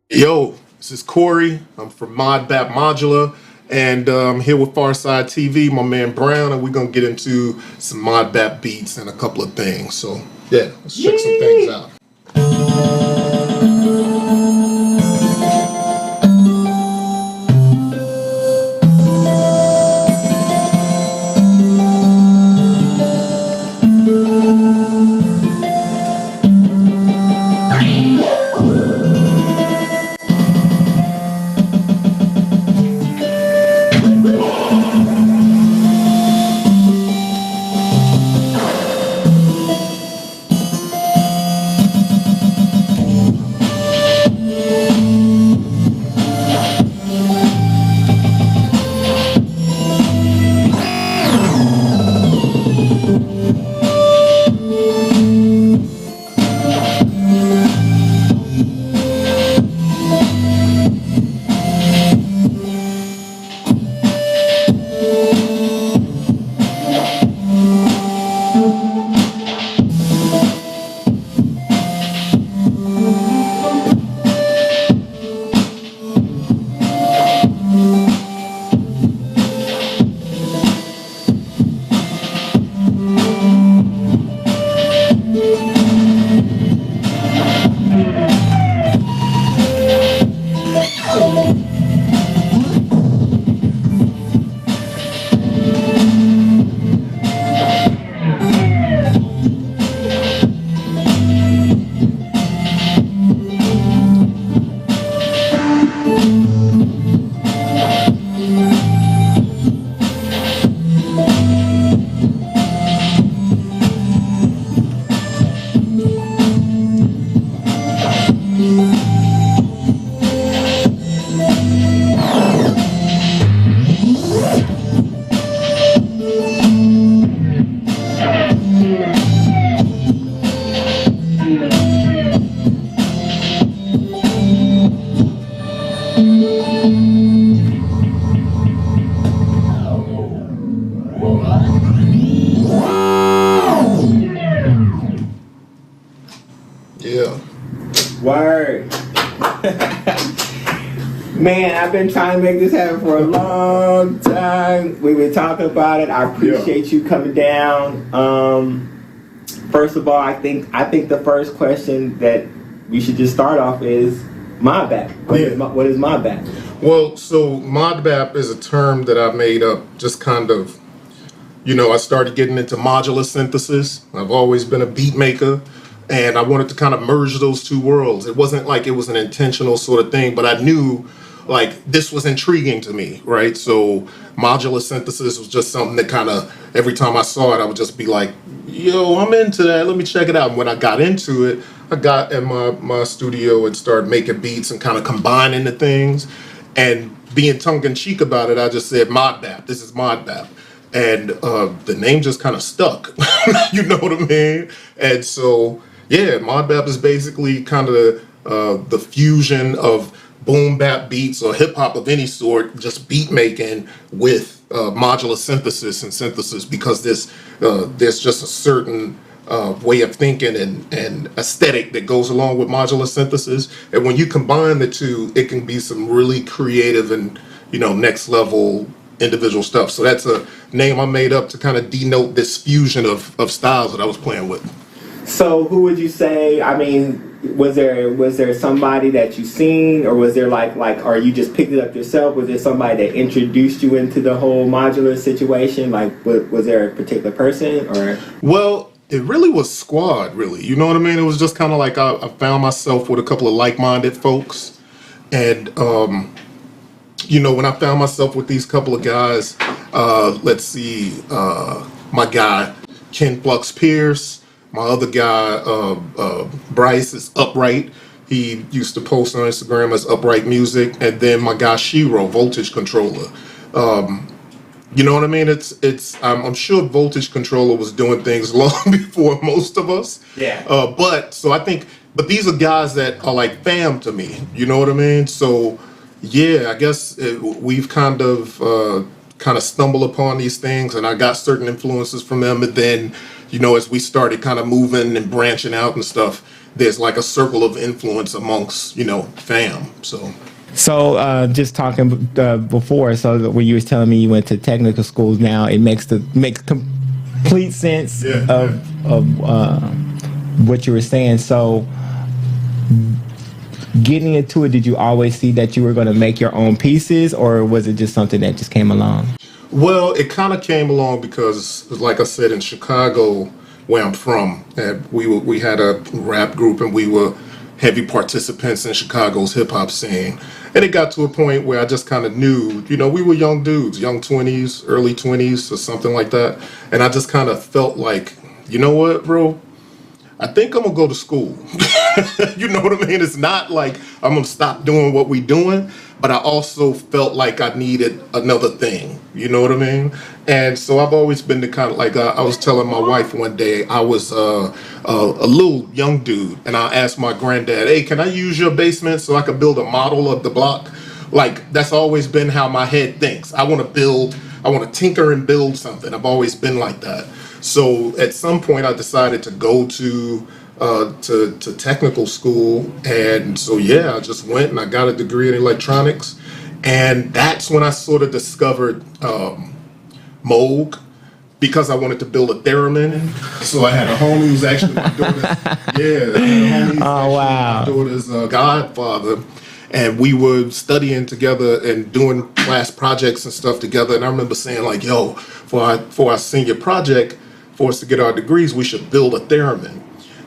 Yo, this is Corey. I'm from Modbap Modular, and I'm here with PharcydeTV, my man Brown, and we're gonna get into some Modbap beats and a couple of things. So yeah, let's check some things out. Yeah. Word. Man, I've been trying to make this happen for a long time. We've been talking about it. I appreciate you coming down. First of all, I think the first question that we should just start off is Modbap. What is Modbap? Well, so Modbap is a term that I made up just kind of, I started getting into modular synthesis. I've always been a beat maker, and I wanted to kind of merge those two worlds. It wasn't like it was an intentional sort of thing, but I knew like this was intriguing to me, right? So modular synthesis was just something that kind of, every time I saw it, I would just be like, yo, I'm into that, let me check it out. And when I got into it, I got in my studio and started making beats and kind of combining the things. And being tongue-in-cheek about it, I just said Modbap, this is Modbap. And the name just kind of stuck, you know what I mean? And so, yeah, Modbap is basically kind of the fusion of boom bap beats or hip hop of any sort, just beat making with modular synthesis and synthesis, because there's just a certain way of thinking and aesthetic that goes along with modular synthesis. And when you combine the two, it can be some really creative and, next level individual stuff. So that's a name I made up to kind of denote this fusion of styles that I was playing with. So who would you say, I mean, was there somebody that you seen, or was there like, or you just picked it up yourself? Was there somebody that introduced you into the whole modular situation? Like, was there a particular person, or? Well, it really was squad, really. You know what I mean? It was just kind of like I found myself with a couple of like-minded folks. And, when I found myself with these couple of guys, let's see, my guy, Ken Flux Pierce, my other guy, Bryce, is Upright. He used to post on Instagram as Upright Music. And then my guy, Shiro, Voltage Controller. You know what I mean? I'm sure Voltage Controller was doing things long before most of us. Yeah. But these are guys that are like fam to me. You know what I mean? So Yeah, I guess we've kind of stumbled upon these things, and I got certain influences from them. And then, as we started kind of moving and branching out and stuff, there's like a circle of influence amongst fam. So just talking before, so when you was telling me you went to technical schools, now it makes complete sense of what you were saying. So getting into it, did you always see that you were going to make your own pieces, or was it just something that just came along? Well, it kind of came along because, like I said, in Chicago, where I'm from, and we had a rap group, and we were heavy participants in Chicago's hip hop scene. And it got to a point where I just kind of knew, we were young dudes, young 20s, early 20s, or something like that. And I just kind of felt like, you know what, bro? I think I'm gonna go to school. You know what I mean? It's not like I'm gonna stop doing what we doing, but I also felt like I needed another thing. You know what I mean? And so I've always been the kind of like I was telling my wife one day, I was a little young dude, and I asked my granddad, "Hey, can I use your basement so I could build a model of the block?" Like that's always been how my head thinks. I want to tinker and build something. I've always been like that. So at some point, I decided to go to technical school, and so I just went and I got a degree in electronics, and that's when I sort of discovered Moog, because I wanted to build a theremin. So I had a homie who's actually my daughter's my daughter's godfather. And we were studying together and doing class projects and stuff together. And I remember saying like, yo, for our senior project, for us to get our degrees, we should build a theremin.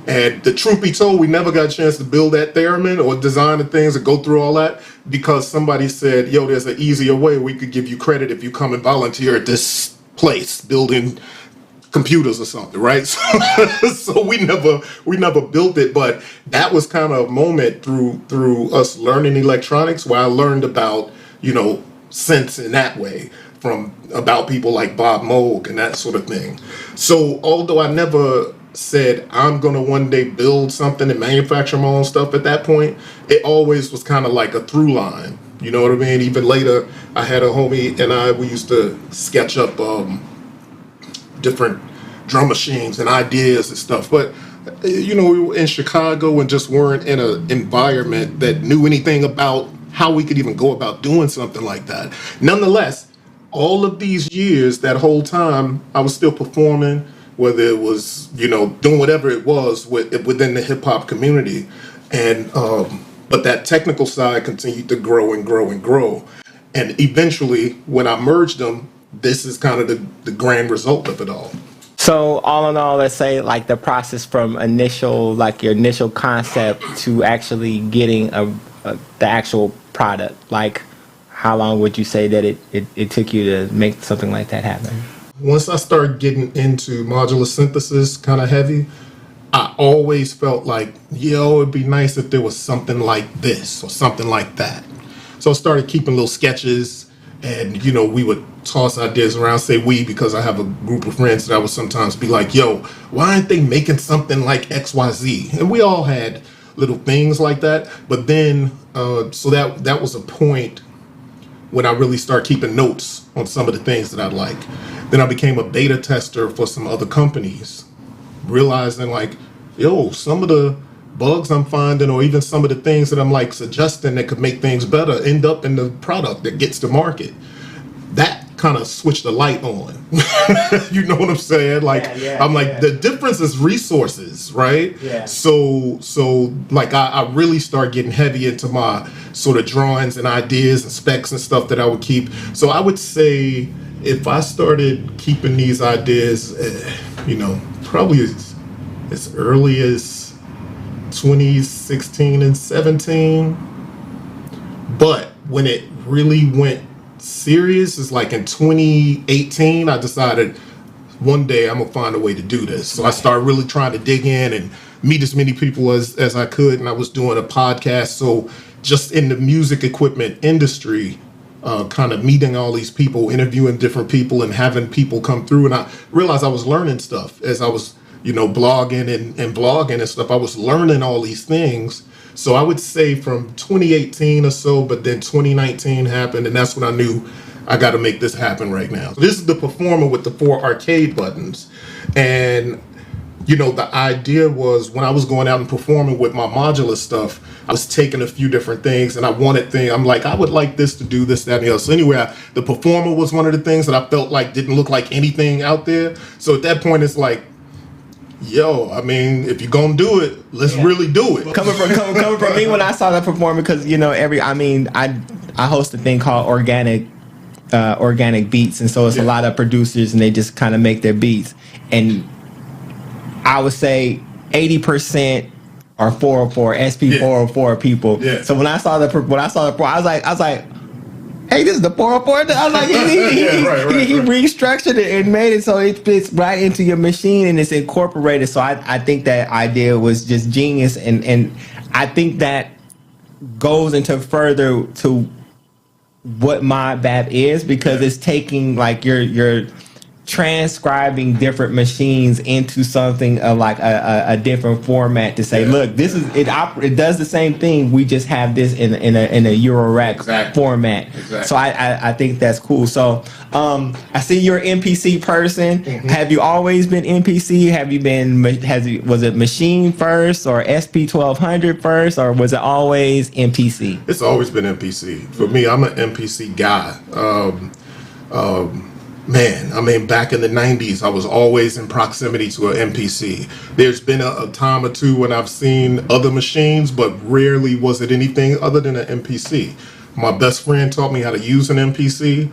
And the truth be told, we never got a chance to build that theremin or design the things or go through all that, because somebody said, yo, there's an easier way. We could give you credit if you come and volunteer at this place building computers or something, right? So we never built it, but that was kind of a moment through us learning electronics where I learned about synths in that way, about people like Bob Moog and that sort of thing. So although I never said I'm gonna one day build something and manufacture my own stuff at that point, it always was kind of like a through line. You know what I mean? Even later, I had a homie and we used to sketch up different drum machines and ideas and stuff. But we were in Chicago and just weren't in an environment that knew anything about how we could even go about doing something like that. Nonetheless, all of these years, that whole time, I was still performing, whether it was, doing whatever it was within the hip hop community. And, but that technical side continued to grow and grow and grow. And eventually, when I merged them, this is kind of the grand result of it all. So all in all, let's say like the process from your initial concept to actually getting the actual product, like how long would you say that it took you to make something like that happen? Once I started getting into modular synthesis kind of heavy, I always felt like, it'd be nice if there was something like this or something like that. So I started keeping little sketches, and we would toss ideas around, say we, because I have a group of friends that I would sometimes be like, yo, why aren't they making something like XYZ? And we all had little things like that. But then, so that was a point when I really started keeping notes on some of the things that I like. Then I became a beta tester for some other companies, realizing like, some of the bugs I'm finding, or even some of the things that I'm like suggesting that could make things better, end up in the product that gets to market. That kind of switched the light on. You know what I'm saying? Like, I'm like, the difference is resources, right? Yeah. So like I really start getting heavy into my sort of drawings and ideas and specs and stuff that I would keep. So I would say if I started keeping these ideas, probably as early as 2016 and 17. But when it really went serious is like in 2018, I decided one day I'm gonna find a way to do this. So I started really trying to dig in and meet as many people as I could. And I was doing a podcast. So just in the music equipment industry, kind of meeting all these people, interviewing different people and having people come through. And I realized I was learning stuff as I was, blogging and blogging and stuff. I was learning all these things. So I would say from 2018 or so, but then 2019 happened, and that's when I knew I got to make this happen right now. So this is the Performer with the 4 arcade buttons. And, you know, the idea was when I was going out and performing with my modular stuff, I was taking a few different things, and I wanted things. I'm like, I would like this to do this, that, and the other. So anyway, the Performer was one of the things that I felt like didn't look like anything out there. So at that point, it's like, yo, I mean, if you're gonna do it, let's really do it. Coming from me when I saw that performance, because you know I host a thing called organic beats, and so it's a lot of producers, and they just kind of make their beats, and I would say 80% are 404 SP 404 people. Yeah. So when I saw the I was like, hey, this is the 404. I was like, he restructured it and made it so it fits right into your machine and it's incorporated. So I think that idea was just genius, and I think that goes into further to what Modbap is, because it's taking like you're transcribing different machines into something like a different format to say, look, this is it does the same thing, we just have this in a Eurorack format. So I think that's cool. So I see you're an MPC person. Have you always been MPC? Have you been was it machine first or SP 1200 first, or was it always MPC? It's always been MPC. For me, I'm an MPC guy. Man, I mean, back in the 90s, I was always in proximity to an MPC. There's been a time or two when I've seen other machines, but rarely was it anything other than an MPC. My best friend taught me how to use an MPC.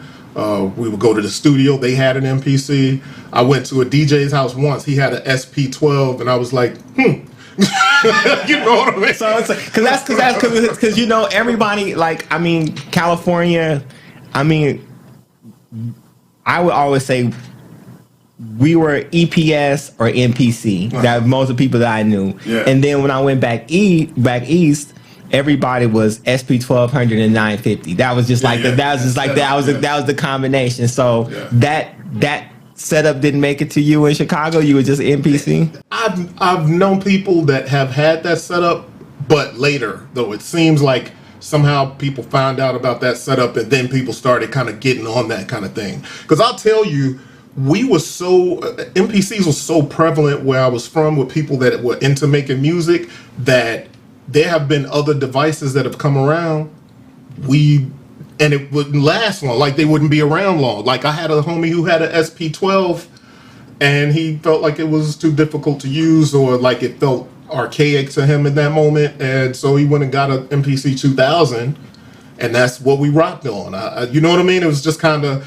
We would go to the studio, they had an MPC. I went to a DJ's house once, he had an SP12, and I was like, you know what I mean? So it's because you know, everybody, like, I mean, California, I mean, I would always say we were EPS or MPC. That most of the people that I knew. Yeah. And then when I went back east, everybody was SP 1200 and 950. That was just that was the combination. So that setup didn't make it to you in Chicago. You were just MPC. I've known people that have had that setup, but later though, it seems like somehow people found out about that setup, and then people started kind of getting on that kind of thing. Because I'll tell you, MPCs were so prevalent where I was from, with people that were into making music, that there have been other devices that have come around. And it wouldn't last long, like they wouldn't be around long. Like I had a homie who had an SP12, and he felt like it was too difficult to use, or like it felt archaic to him in that moment, and so he went and got an MPC 2000, and that's what we rocked on. You know what I mean? It was just kind of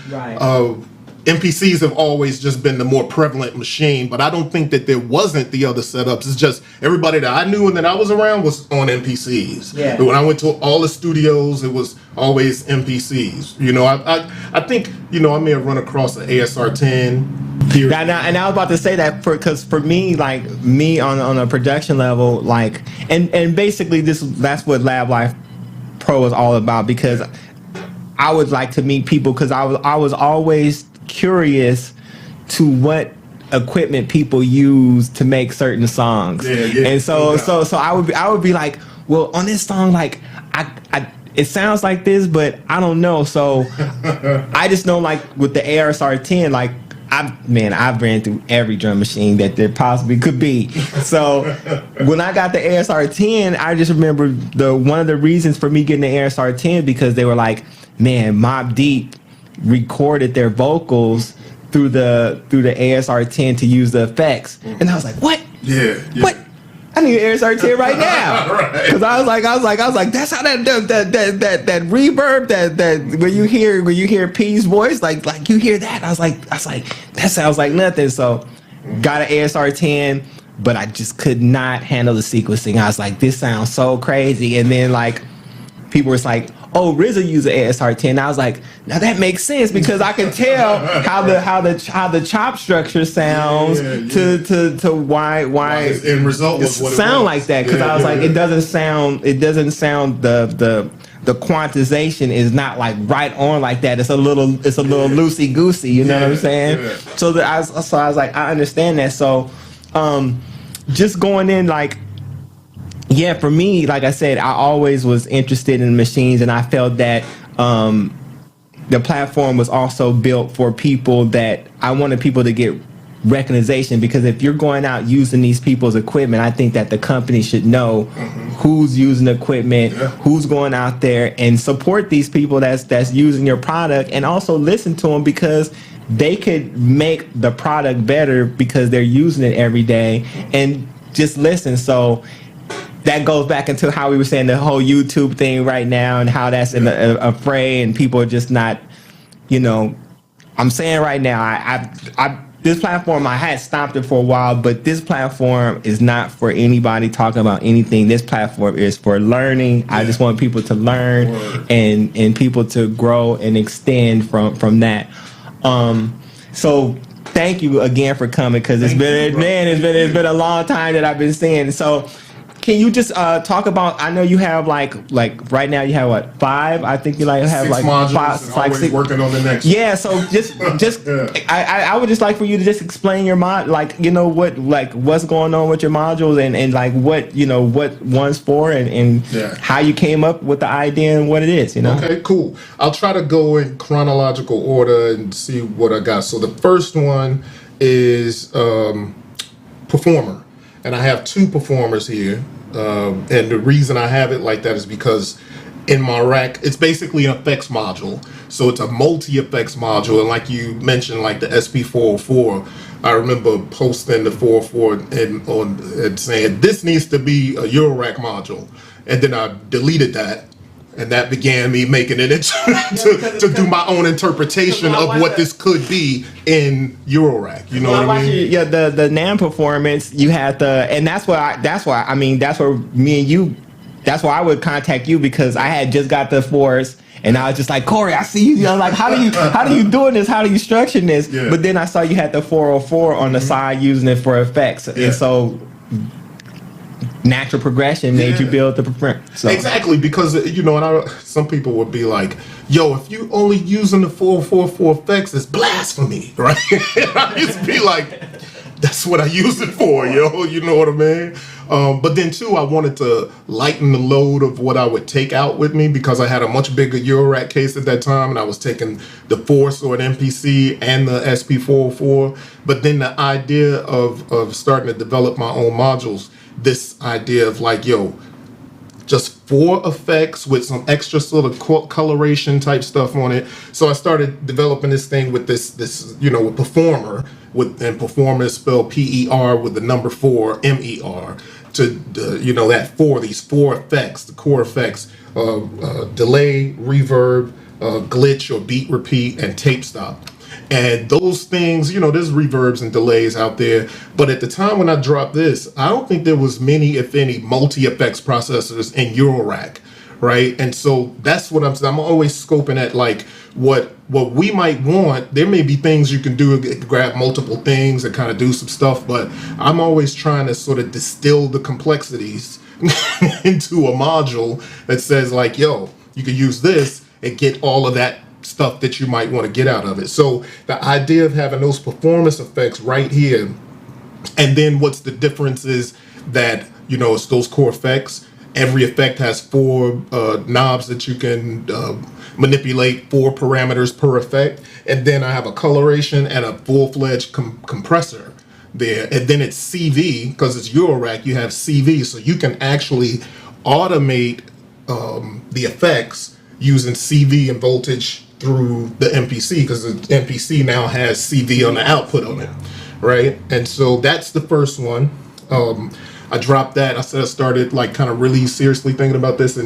MPCs have always just been the more prevalent machine, but I don't think that there wasn't the other setups. It's just everybody that I knew and that I was around was on MPCs. Yeah. But when I went to all the studios, it was always MPCs. You know, I think, you know, I may have run across an ASR 10. And I was about to say that because for me, like me on a production level, like and basically that's what Lab Life Pro is all about, because I would like to meet people, because I was always curious to what equipment people use to make certain songs. And so I would be like, well, on this song, like I it sounds like this, but I don't know. So I just know, like with the ASR 10, like I've ran through every drum machine that there possibly could be. So when I got the ASR 10, I just remember one of the reasons for me getting the ASR 10, because they were like, man, Mobb Deep recorded their vocals through the ASR 10 to use the effects. And I was like, what? Yeah. What? I need an ASR 10 right now. Because I was like, that's how that reverb, that when you hear P's voice, like you hear that. I was like, that sounds like nothing. So got an ASR 10, but I just could not handle the sequencing. I was like, this sounds so crazy. And then like people were like, oh, RZA used an ASR 10. I was like, now that makes sense, because I can tell how the chop structure sounds to why its end result was what it sound like that. Because I was like, it doesn't sound the quantization is not like right on like that. It's a little loosey goosey. You know what I'm saying? Yeah. So I was like, I understand that. So just going in, like Yeah, for me, like I said, I always was interested in machines, and I felt that the platform was also built for people that I wanted people to get recognition, because if you're going out using these people's equipment, I think that the company should know who's using the equipment, who's going out there, and support these people that's using your product, and also listen to them, because they could make the product better because they're using it every day, and just listen. So that goes back into how we were saying the whole YouTube thing right now, and how that's in a fray, and people are just not, I'm saying right now, I this platform, I had stopped it for a while, but this platform is not for anybody talking about anything. This platform is for learning. I just want people to learn and people to grow and extend from that. So thank you again for coming, because it's been a long time that I've been seeing. So can you just talk about? I know you have like right now you have what, 5? I think you have 6 like modules, 5, and like always 6. working on the next. Yeah. So just I would just like for you to just explain your mod, what's going on with your modules, and like what one's for, and how you came up with the idea and what it is. Okay, cool. I'll try to go in chronological order and see what I got. So the first one is performer. And I have 2 performers here, and the reason I have it like that is because in my rack, it's basically an effects module. So it's a multi-effects module, and like you mentioned, like the SP404, I remember posting the 404 and saying, this needs to be a Eurorack module. And then I deleted that. And that began me making it to do my own interpretation of what this could be in Eurorack. You know what I mean? Yeah, the NAM performance, you had and that's where me and you, that's why I would contact you, because I had just got the Force, and I was just like, Corey, I see you. Like, how do you doing this? How do you structure this? Yeah. But then I saw you had the 404 on the side using it for effects, and so natural progression made you build the performance. So. Exactly, because and some people would be like, yo, if you only using the 444 effects, it's blasphemy, right? I used to be like, that's what I use it for, yo, you know what I mean? But then too, I wanted to lighten the load of what I would take out with me, because I had a much bigger Eurorack case at that time, and I was taking the Force or an MPC and the SP404. But then the idea of starting to develop my own modules, this idea of like, yo, just 4 effects with some extra sort of coloration type stuff on it. So I started developing this thing with this with performer, and performer is spelled PER with the number 4 MER, to these 4 effects, the core effects, delay, reverb, glitch or beat repeat, and tape stop. And those things, there's reverbs and delays out there. But at the time when I dropped this, I don't think there was many, if any, multi-effects processors in Eurorack, right? And so that's what I'm always scoping at, like, what we might want. There may be things you can do, grab multiple things and kind of do some stuff, but I'm always trying to sort of distill the complexities into a module that says, like, yo, you can use this and get all of that stuff that you might want to get out of it. So the idea of having those performance effects right here, and then what's the difference is that, it's those core effects. Every effect has 4 knobs that you can manipulate, 4 parameters per effect. And then I have a coloration and a full-fledged compressor there. And then it's CV, because it's Eurorack, you have CV. So you can actually automate the effects using CV and voltage through the MPC, because the MPC now has CV on the output on it, right? And so that's the first one. I dropped that. I said I started like kind of really seriously thinking about this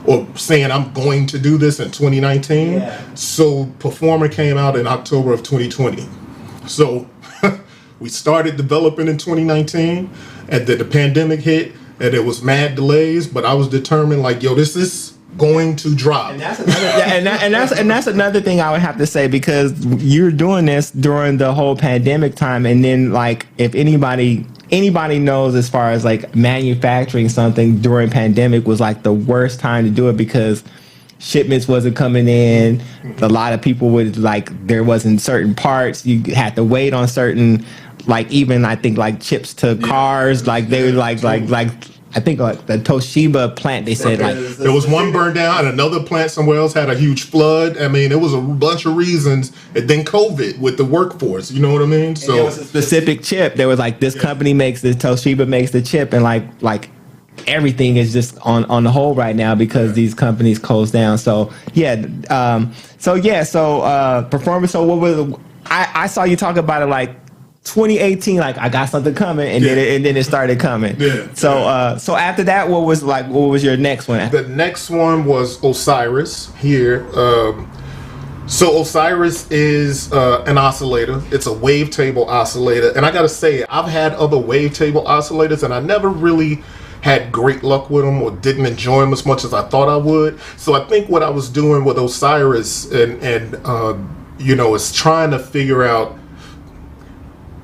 or saying I'm going to do this in 2019. Yeah. So Performer came out in October of 2020. So we started developing in 2019, and then the pandemic hit, and it was mad delays, but I was determined, like, yo, this is going to drop. And that's another, that's another thing I would have to say, because you're doing this during the whole pandemic time, and then like if anybody knows, as far as like manufacturing something during pandemic was like the worst time to do it, because shipments wasn't coming in. A lot of people would there wasn't certain parts. You had to wait on certain, like even I think like chips to cars. Like they would like I think like the Toshiba plant, they said like there was one burned down and another plant somewhere else had a huge flood. I mean, it was a bunch of reasons. And then COVID with the workforce, you know what I mean? So there was a specific chip. There was like this company makes this, Toshiba makes the chip, and like everything is just on the hold right now because these companies closed down. So performance. So what was I saw you talk about it like 2018, like I got something coming, and then it started coming. Yeah. So after that, what was your next one? The next one was Osiris here. So Osiris is an oscillator. It's a wavetable oscillator, and I gotta say, I've had other wavetable oscillators, and I never really had great luck with them or didn't enjoy them as much as I thought I would. So I think what I was doing with Osiris and is trying to figure out,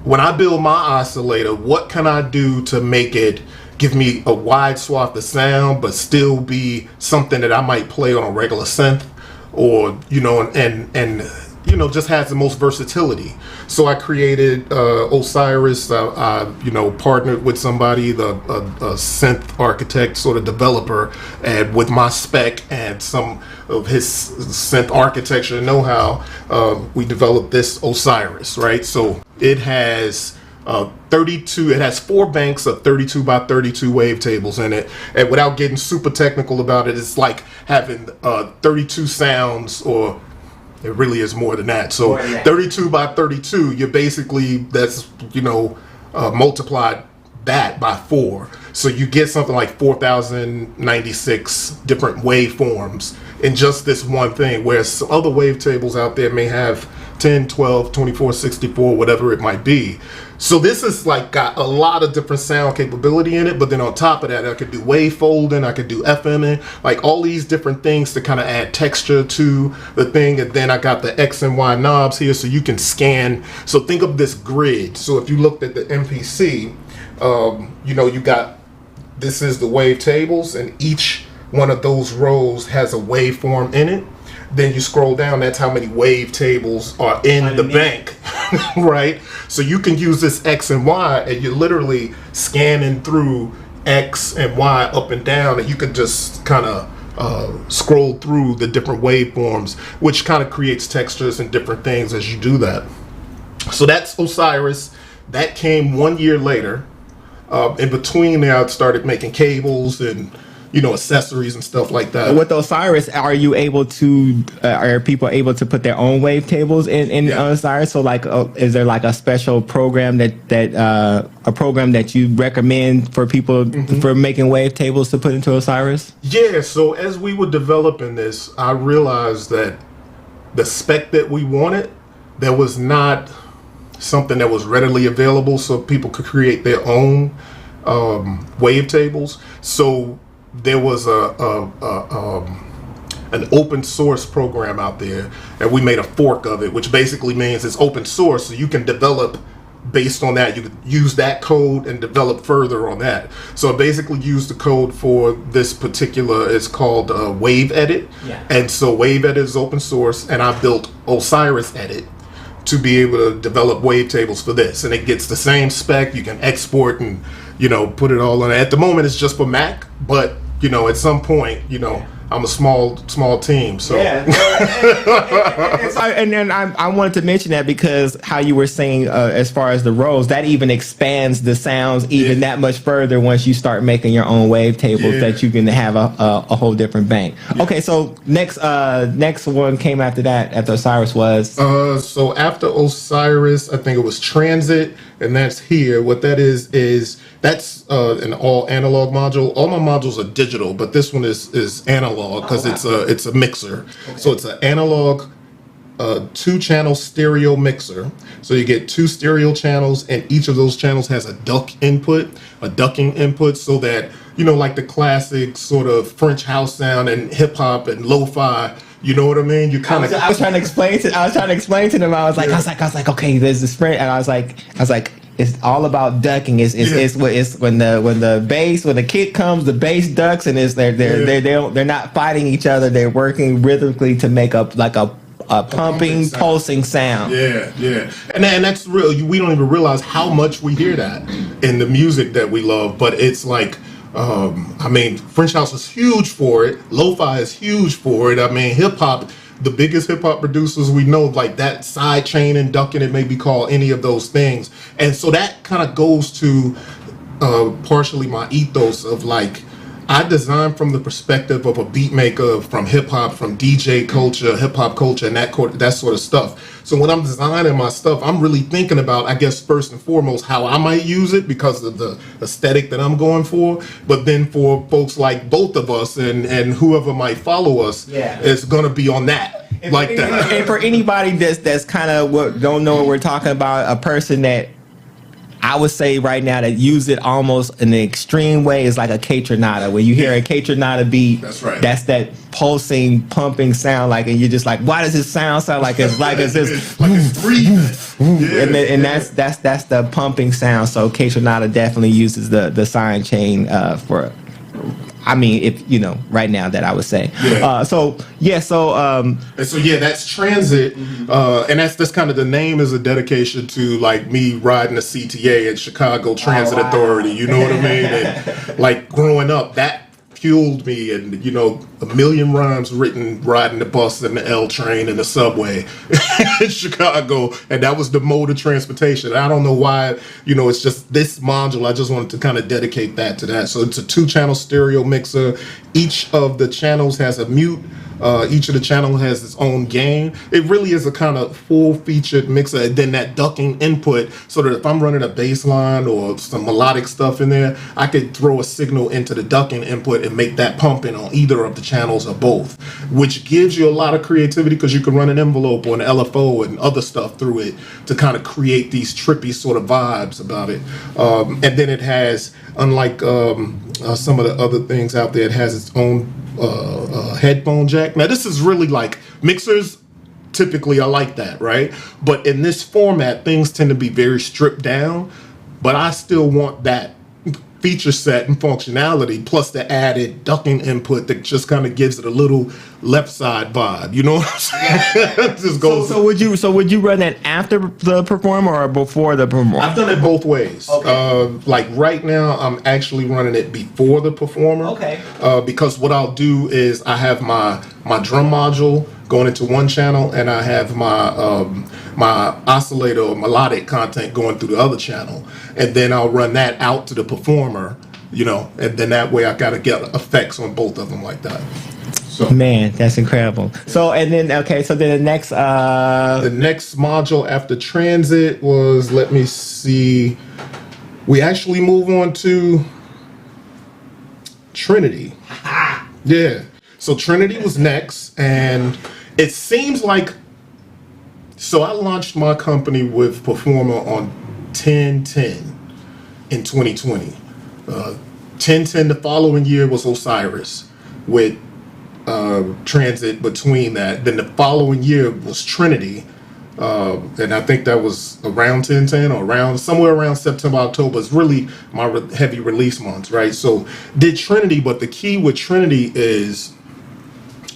when I build my oscillator, what can I do to make it give me a wide swath of sound but still be something that I might play on a regular synth, or just has the most versatility. So I created Osiris. I partnered with somebody, a synth architect, sort of developer, and with my spec and some of his synth architecture know-how, we developed this Osiris, right? So it has 32. It has 4 banks of 32 by 32 wavetables in it, and without getting super technical about it, it's like having 32 sounds, or it really is more than that. So 32 by 32, you're basically, multiplied that by 4. So you get something like 4,096 different waveforms in just this one thing, whereas other wavetables out there may have 10, 12, 24, 64, whatever it might be. So this is like got a lot of different sound capability in it, but then on top of that, I could do wave folding, I could do FMing, like all these different things to kind of add texture to the thing. And then I got the X and Y knobs here so you can scan. So think of this grid. So if you looked at the MPC, you got, this is the wavetables, and each one of those rows has a waveform in it. Then you scroll down, that's how many wavetables are in the bank, right? So you can use this X and Y, and you're literally scanning through X and Y up and down, and you can just kind of scroll through the different waveforms, which kind of creates textures and different things as you do that. So that's Osiris. That came 1 year later. In between there, I started making cables and accessories and stuff like that. With Osiris, are you able to? Are people able to put their own wavetables in Osiris? So, like, is there like a special program that you recommend for people for making wavetables to put into Osiris? Yeah. So as we were developing this, I realized that the spec that we wanted, there was not something that was readily available, so people could create their own wavetables. So there was an open source program out there, and we made a fork of it, which basically means it's open source, so you can develop based on that. You could use that code and develop further on that. So I basically used the code for this particular, it's called Wave Edit. And so Wave Edit is open source, and I built Osiris Edit to be able to develop wavetables for this, and it gets the same spec. You can export and put it all on it. At the moment it's just for Mac, but at some point I'm a small team, so and then I wanted to mention that because how you were saying as far as the rows, that even expands the sounds even that much further once you start making your own wavetables, that you can have a whole different bank. Okay, so next one came after that, after Osiris was so after Osiris, I think it was Transit, and that's here. What that is that's an all analog module. All my modules are digital, but this one is analog because it's a mixer. Okay. So it's an analog 2-channel stereo mixer. So you get 2 stereo channels, and each of those channels has a ducking input, so that like the classic sort of French house sound and hip hop and lo-fi. You know what I mean? You kind of. I was trying to explain to them. I was like, okay, there's this French, and I was like, it's all about ducking. It's when the kick comes, the bass ducks, and they're not fighting each other. They're working rhythmically to make up like a pumping, pulsing sound. Yeah. And that's real. We don't even realize how much we hear that in the music that we love. But it's like I mean, French house is huge for it. Lo-fi is huge for it. I mean, hip hop, the biggest hip hop producers we know, like that side chain and ducking, it may be called any of those things. And so that kind of goes to partially my ethos of like, I design from the perspective of a beat maker from hip hop, from DJ culture, hip hop culture, and that sort of stuff. So when I'm designing my stuff, I'm really thinking about, I guess, first and foremost, how I might use it because of the aesthetic that I'm going for. But then for folks like both of us and whoever might follow us, it's going to be on that. And like that. And for anybody that's kind of don't know what we're talking about, a person that I would say right now that use it almost in an extreme way is like a K-Tronada. When you hear a K-Tronada beat, that's right. That's that pulsing, pumping sound, like, and you're just like, why does it sound like it's like it's just like it's breathing. And that's the pumping sound. So K-Tronada definitely uses the sine chain for. I mean, if you know, right now that I would say. Yeah. So that's transit, and that's kind of the name is a dedication to like me riding the CTA at Chicago Transit Authority. You know what I mean? And like growing up, that fueled me, and you know, a million rhymes written riding the bus and the L train and the subway in Chicago, and that was the mode of transportation. I don't know why, you know, it's just this module. I just wanted to kind of dedicate that to that. So it's a 2-channel stereo mixer. Each of the channels has a mute. Each of the channels has its own gain. It really is a kind of full-featured mixer, and then that ducking input, so that if I'm running a bass line or some melodic stuff in there, I could throw a signal into the ducking input and make that pumping on either of the channels or both, which gives you a lot of creativity because you can run an envelope or an LFO and other stuff through it to kind of create these trippy sort of vibes about it. And then it has, unlike some of the other things out there, it has its own headphone jack. Now this is really like mixers typically are like that, right? But in this format, things tend to be very stripped down, but I still want that feature set and functionality plus the added ducking input that just kind of gives it a little left side vibe, you know what I'm saying? Just goes. So would you run that after the performer or before the performer? I've done it both ways. Okay. Like right now, I'm actually running it before the performer. Okay. Because what I'll do is I have my drum module going into one channel, and I have my my oscillator or melodic content going through the other channel, and then I'll run that out to the performer, you know, and then that way I gotta get effects on both of them like that. So man, that's incredible. So and then so then the next module after transit was, let me see, we actually move on to Trinity. Yeah. So Trinity was next, and it seems like, so I launched my company with Performer on 10/10 in 2020. 10/10 the following year was Osiris with transit between that. Then the following year was Trinity, and I think that was around 10/10 or around somewhere around September, October. It's really my heavy release months, right? So did Trinity, but the key with Trinity is,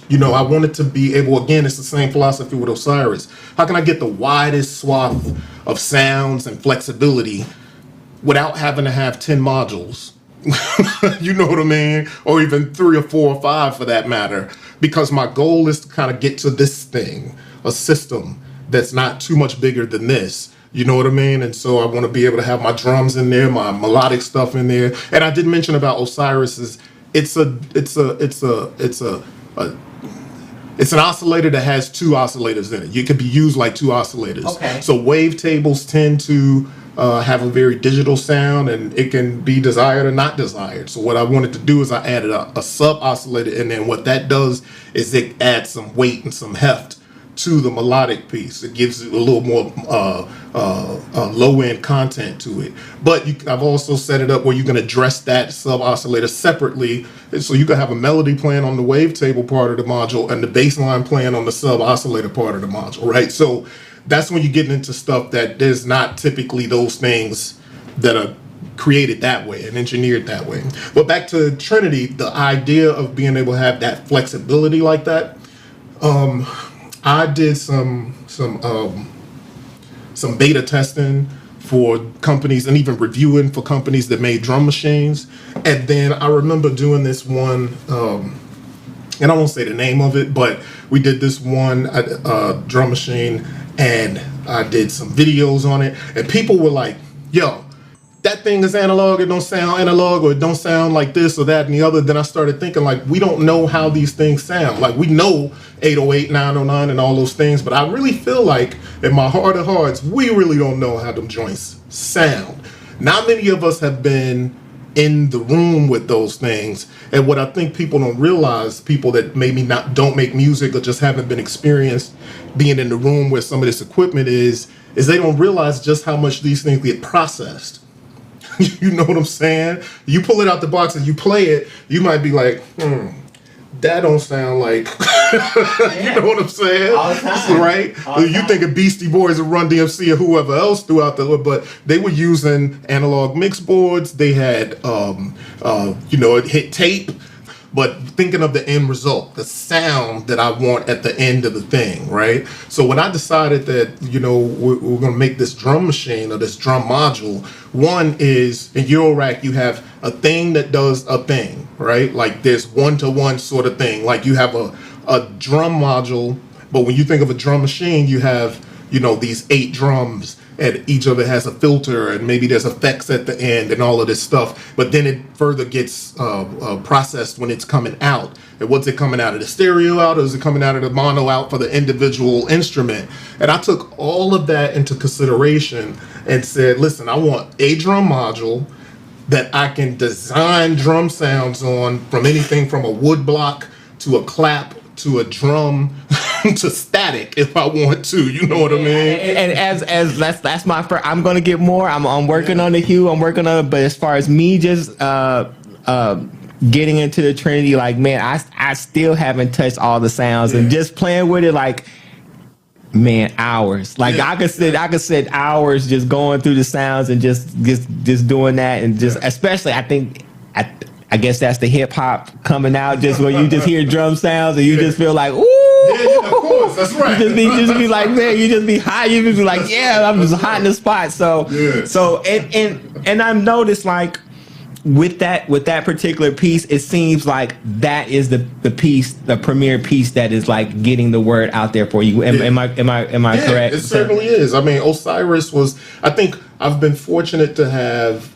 you know, I wanted to be able, again, it's the same philosophy with Osiris. How can I get the widest swath of sounds and flexibility without having to have 10 modules? You know what I mean? Or even 3 or 4 or 5 for that matter. Because my goal is to kind of get to this thing, a system that's not too much bigger than this. You know what I mean? And so I want to be able to have my drums in there, my melodic stuff in there. And I did mention about Osiris's, it's an oscillator that has 2 oscillators in it. You could be used like 2 oscillators. Okay. So wavetables tend to have a very digital sound, and it can be desired or not desired. So what I wanted to do is I added a sub oscillator in there, and what that does is it adds some weight and some heft to the melodic piece. It gives it a little more low-end content to it. But I've also set it up where you can address that sub-oscillator separately, so you can have a melody playing on the wavetable part of the module and the bass line playing on the sub-oscillator part of the module, right? So that's when you're getting into stuff that there's not typically those things that are created that way and engineered that way. But back to Trinity, the idea of being able to have that flexibility like that, I did some beta testing for companies and even reviewing for companies that made drum machines. And then I remember doing this one, and I won't say the name of it, but we did this one drum machine, and I did some videos on it, and people were like, yo, that thing is analog, it don't sound analog, or it don't sound like this or that and the other. Then I started thinking, like, we don't know how these things sound. Like, we know 808, 909 and all those things, but I really feel like in my heart of hearts, we really don't know how them joints sound. Not many of us have been in the room with those things. And what I think people don't realize, people that maybe don't make music or just haven't been experienced being in the room where some of this equipment is they don't realize just how much these things get processed. You know what I'm saying? You pull it out the box and you play it, you might be like, that don't sound like, you know what I'm saying? All the time. Right? All the You time. think of Beastie Boys or Run DMC or whoever else throughout but they were using analog mix boards. They had, it hit tape. But thinking of the end result, the sound that I want at the end of the thing, right? So when I decided that, we're going to make this drum machine or this drum module, one is in Eurorack, you have a thing that does a thing, right? Like there's one-to-one sort of thing. Like you have a drum module, but when you think of a drum machine, you have, these 8 drums, and each of it has a filter, and maybe there's effects at the end and all of this stuff. But then it further gets processed when it's coming out. And what's it coming out of the stereo out, or is it coming out of the mono out for the individual instrument? And I took all of that into consideration and said, listen, I want a drum module that I can design drum sounds on, from anything from a wood block to a clap to a drum to static if I want to, you know what I mean? And as that's my first. I'm gonna get more. I'm working on the hue. I'm working on it. But as far as me just getting into the Trinity, like, man, I still haven't touched all the sounds and just playing with it, like, man, hours. Like I could sit hours just going through the sounds and just doing that, and just especially I guess that's the hip hop coming out, just where you just hear drum sounds and you just feel like, ooh, Yeah, of course, that's right. you just be like, man, you just be high. You just be like, yeah, I'm just hot in the spot. So, and I've noticed, like, with that particular piece, it seems like that is the piece, the premier piece that is like getting the word out there for you. Am I correct? It certainly is. I mean, Osiris was. I think I've been fortunate to have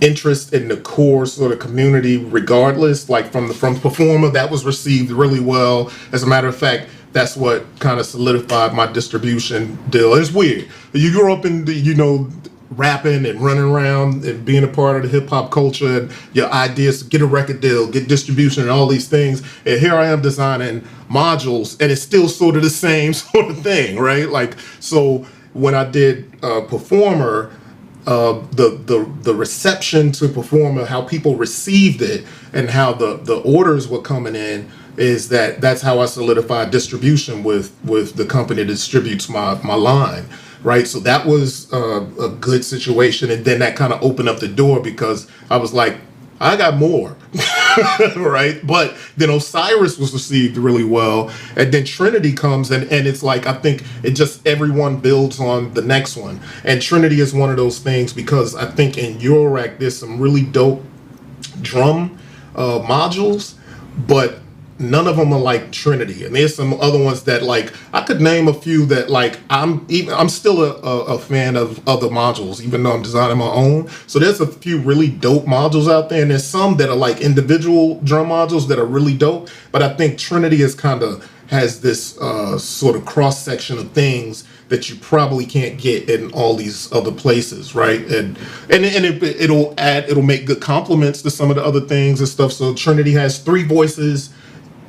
interest in the core sort of community, regardless. Like from Performer, that was received really well. As a matter of fact, that's what kind of solidified my distribution deal. It's weird. You grew up in the, rapping and running around and being a part of the hip hop culture, and your ideas to get a record deal, get distribution and all these things. And here I am designing modules, and it's still sort of the same sort of thing, right? Like, so when I did Performer, the reception to Performer, how people received it and how the orders were coming in, is that's how I solidified distribution with the company that distributes my line, right? So that was a good situation, and then that kind of opened up the door, because I was like, I got more, right? But then Osiris was received really well, and then Trinity comes, and it's like, I think it just, everyone builds on the next one. And Trinity is one of those things, because I think in Eurorack there's some really dope drum modules, but none of them are like Trinity. And there's some other ones that, like, I could name a few that, like, I'm still a fan of other modules, even though I'm designing my own. So there's a few really dope modules out there, and there's some that are like individual drum modules that are really dope. But I think Trinity is kind of has this sort of cross section of things that you probably can't get in all these other places, right? And it'll make good complements to some of the other things and stuff. So Trinity has 3 voices,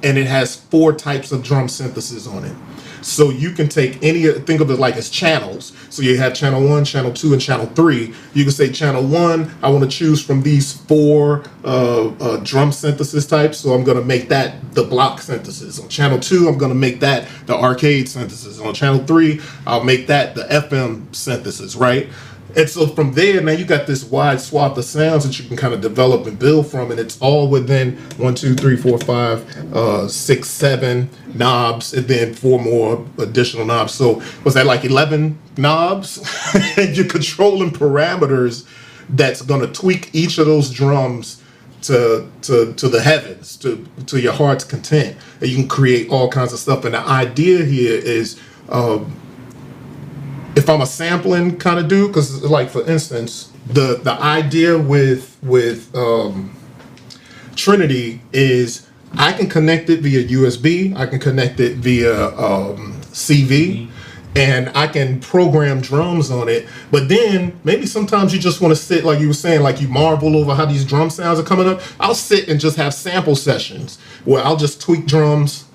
and it has 4 types of drum synthesis on it. So you can take think of it like as channels. So you have channel 1, channel 2, and channel 3. You can say channel 1, I want to choose from these 4 drum synthesis types. So I'm going to make that the block synthesis. On channel 2, I'm going to make that the arcade synthesis. On channel 3, I'll make that the FM synthesis, right? And so from there, now you got this wide swath of sounds that you can kind of develop and build from, and it's all within 1, 2, 3, 4, 5, 6, 7 knobs, and then 4 more additional knobs. So was that like 11 knobs? And you're controlling parameters that's going to tweak each of those drums to the heavens, to your heart's content, and you can create all kinds of stuff. And the idea here is, if I'm a sampling kind of dude, because like for instance, the idea with Trinity is I can connect it via USB, I can connect it via CV, and I can program drums on it. But then maybe sometimes you just want to sit, like you were saying, like you marvel over how these drum sounds are coming up. I'll sit and just have sample sessions where I'll just tweak drums.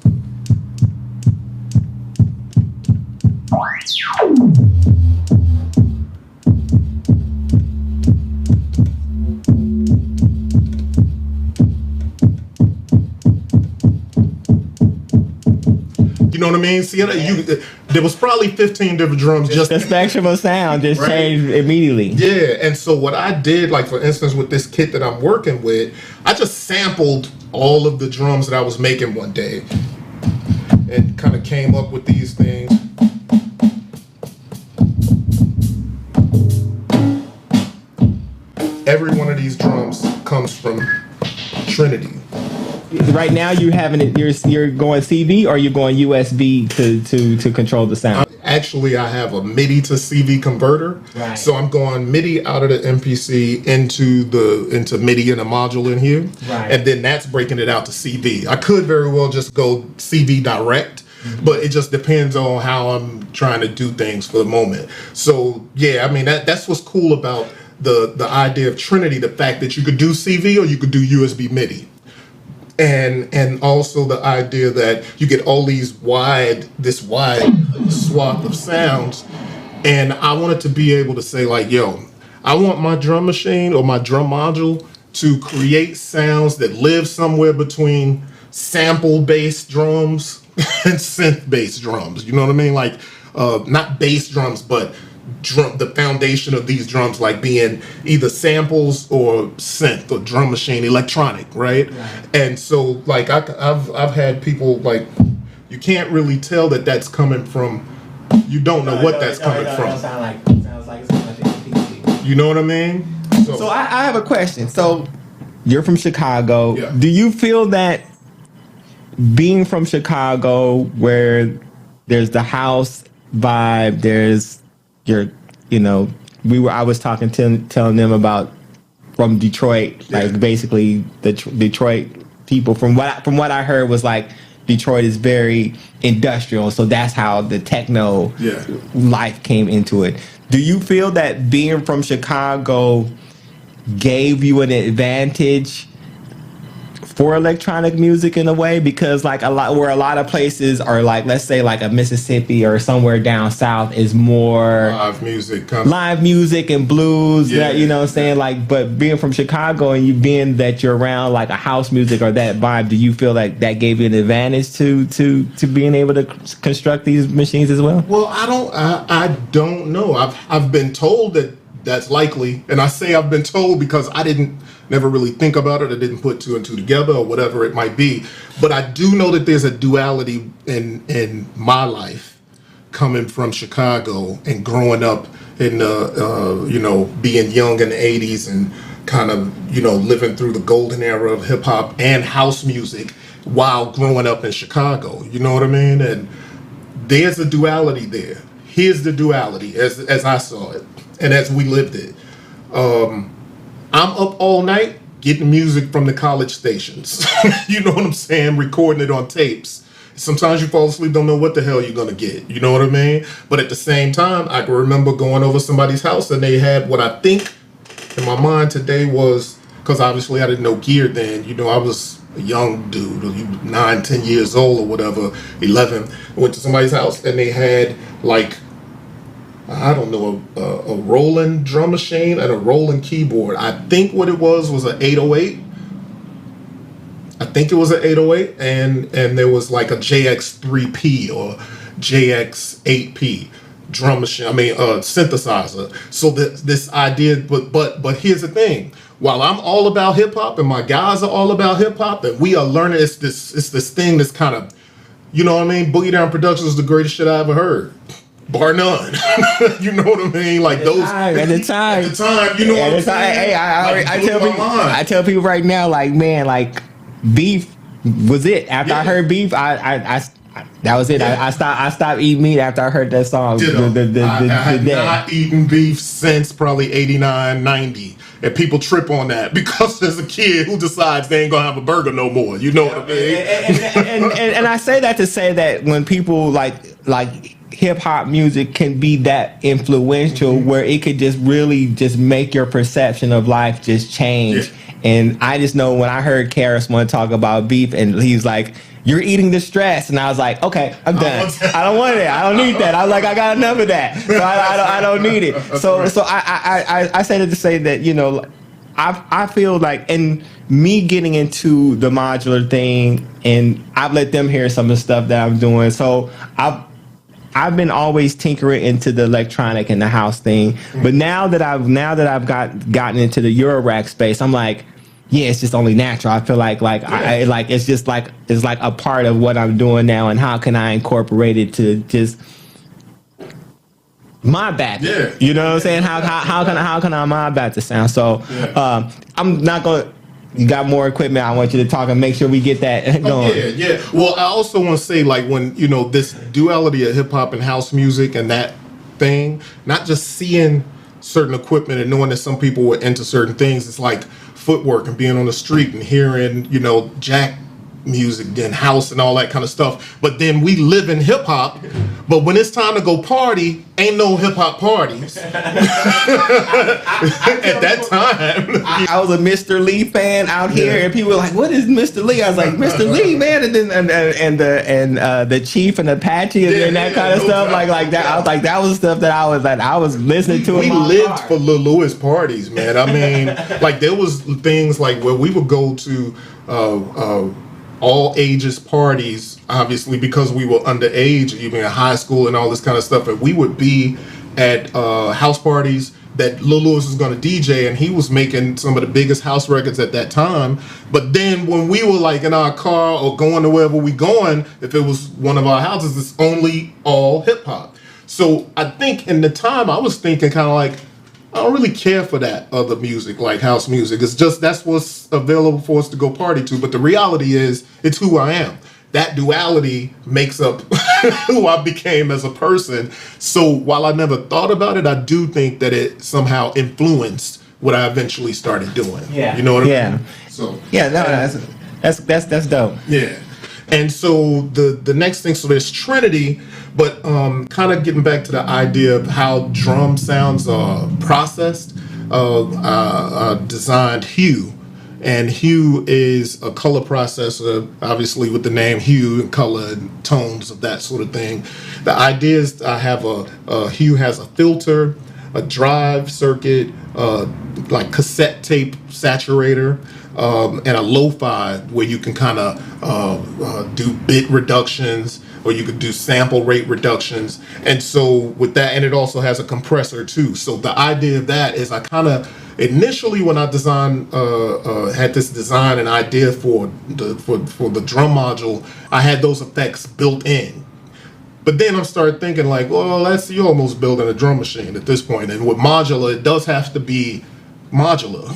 You know what I mean? See, there was probably 15 different drums. Just the spectrum of sound just right? changed immediately. Yeah, and so what I did, like for instance, with this kit that I'm working with, I just sampled all of the drums that I was making one day, and kind of came up with these things. Every one of these drums comes from Trinity. Right now, you're going CV, or you're going USB to control the sound. Actually, I have a MIDI to CV converter, right. So I'm going MIDI out of the MPC into MIDI in a module in here, right. And then that's breaking it out to CV. I could very well just go CV direct, but it just depends on how I'm trying to do things for the moment. So yeah, I mean that's what's cool about the idea of Trinity, the fact that you could do CV or you could do USB MIDI. And also the idea that you get all this wide swath of sounds, and I wanted to be able to say like, yo, I want my drum machine or my drum module to create sounds that live somewhere between sample-based drums and synth-based drums. You know what I mean? Like, not bass drums, but the foundation of these drums, like being either samples or synth or drum machine electronic, right? And so like I've had people like, you can't really tell that that's coming from, you don't know what that's coming from. Sounds like it's you know what I mean? So I have a question. So you're from Chicago. Yeah. Do you feel that being from Chicago, where there's the house vibe, there's I was talking to telling them about from Detroit, like basically the Detroit people. From what I heard was like Detroit is very industrial, so that's how the techno life came into it. Do you feel that being from Chicago gave you an advantage for electronic music in a way? Because like a lot of places are like, let's say like a Mississippi or somewhere down south is more live music and blues, you know what I'm saying? Like, but being from Chicago and you being that you're around like a house music or that vibe, do you feel like that gave you an advantage to being able to construct these machines as well? Well, I don't know. I've been told that's likely, and I say I've been told because I never really think about it. I didn't put 2 and 2 together or whatever it might be. But I do know that there's a duality in my life coming from Chicago and growing up in being young in the 80s and kind of living through the golden era of hip hop and house music while growing up in Chicago. You know what I mean? And there's a duality there. Here's the duality as I saw it and as we lived it. I'm up all night getting music from the college stations. You know what I'm saying? Recording it on tapes. Sometimes you fall asleep, don't know what the hell you're going to get. You know what I mean? But at the same time, I can remember going over somebody's house and they had what I think in my mind today was, because obviously I didn't know gear then. I was a young dude, 9, 10 years old or whatever, 11. I went to somebody's house and they had like, I don't know, a rolling drum machine and a rolling keyboard. I think what it was an 808. I think it was an 808, and there was like a JX3P or JX8P. drum machine. I mean, synthesizer. So this idea, but here's the thing. While I'm all about hip hop and my guys are all about hip hop, and we are learning, it's this thing that's kind of, you know what I mean? Boogie Down Productions is the greatest shit I ever heard. Bar none. You know what I mean? Like at the time, you know what I'm saying? Hey, I tell people right now, like, man, like, Beef was it. After I heard Beef, I that was it. Yeah. I stopped eating meat after I heard that song. I had not eaten beef since probably 89, 90. And people trip on that because there's a kid who decides they ain't gonna have a burger no more. You know what I mean? And I say that to say that when people like hip hop music can be that influential, where it could just really just make your perception of life just change. Yeah. And I just know when I heard Karis want to talk about beef, and he's like, "You're eating the stress," and I was like, "Okay, I'm done. I don't want it. I don't need that." I was like, "I got enough of that, so I don't need it." So I said it to say that, you know, I feel like, and me getting into the modular thing, and I've let them hear some of the stuff that I'm doing. So I've been always tinkering into the electronic and the house thing, but now that I've gotten into the Eurorack space, I'm like, yeah, it's just only natural. I feel like it's just like it's like a part of what I'm doing now, and how can I incorporate it to just Modbap? Yeah. You know what I'm saying? How can I Modbap the sound? So I'm not gonna. You got more equipment. I want you to talk and make sure we get that going. Yeah. Well, I also want to say, like, when, you know, this duality of hip hop and house music and that thing, not just seeing certain equipment and knowing that some people were into certain things. It's like footwork and being on the street and hearing, you know, jack music and house and all that kind of stuff. But then we live in hip hop, but when it's time to go party, ain't no hip hop parties. At that time, I was a Mr. Lee fan out here, and people were like, "What is Mr. Lee?" I was like, "Mr. Lee, man," and then the Chief and Apache and that kind of stuff, like that. I was like, that was stuff that I was listening to. We lived for Lil Louis parties, man. I mean, like, there was things like where we would go to all ages parties, obviously, because we were underage, even in high school and all this kind of stuff. And we would be at house parties that Lil Louis was going to DJ, and he was making some of the biggest house records at that time. But then when we were like in our car or going to wherever we going, if it was one of our houses, it's only all hip hop. So I think in the time I was thinking kind of like, I don't really care for that other music, like house music. It's just, that's what's available for us to go party to. But the reality is, it's who I am. That duality makes up who I became as a person. So while I never thought about it, I do think that it somehow influenced what I eventually started doing. Yeah. You know what I mean? So yeah, no, that's dope. Yeah. And so the next thing, so there's Trinity, but kind of getting back to the idea of how drum sounds are processed, designed Hue. And Hue is a color processor, obviously with the name Hue and color and tones of that sort of thing. The idea is I have Hue has a filter, a drive circuit, like cassette tape saturator, and a lo-fi where you can kind of do bit reductions, or you could do sample rate reductions. And so with that, and it also has a compressor too. So the idea of that is I kind of, initially when I designed, had this design and idea for the drum module, I had those effects built in. But then I started thinking like, well, you're almost building a drum machine at this point. And with modular, it does have to be modular,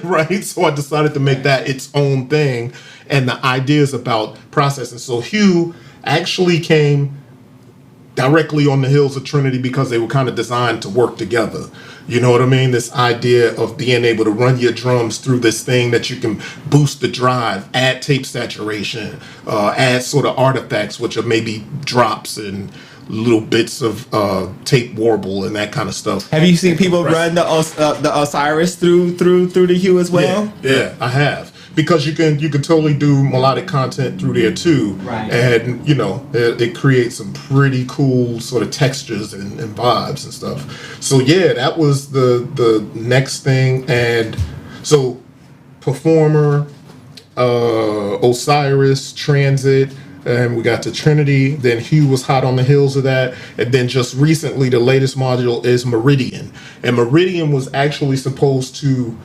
right? So I decided to make that its own thing. And the ideas about processing. So Hue actually came directly on the heels of Trinity because they were kind of designed to work together. You know what I mean? This idea of being able to run your drums through this thing that you can boost the drive, add tape saturation, add sort of artifacts, which are maybe drops and little bits of tape warble and that kind of stuff. Have you seen people run the Osiris through the Hue as well? Yeah, I have. Because you can totally do melodic content through there too, right? And you know, it creates some pretty cool sort of textures and vibes and stuff. So yeah, that was the next thing. And so Performer, Osiris, Transit, and we got to Trinity. Then Hue was hot on the heels of that, and then just recently the latest module is Meridian, and Meridian was actually supposed to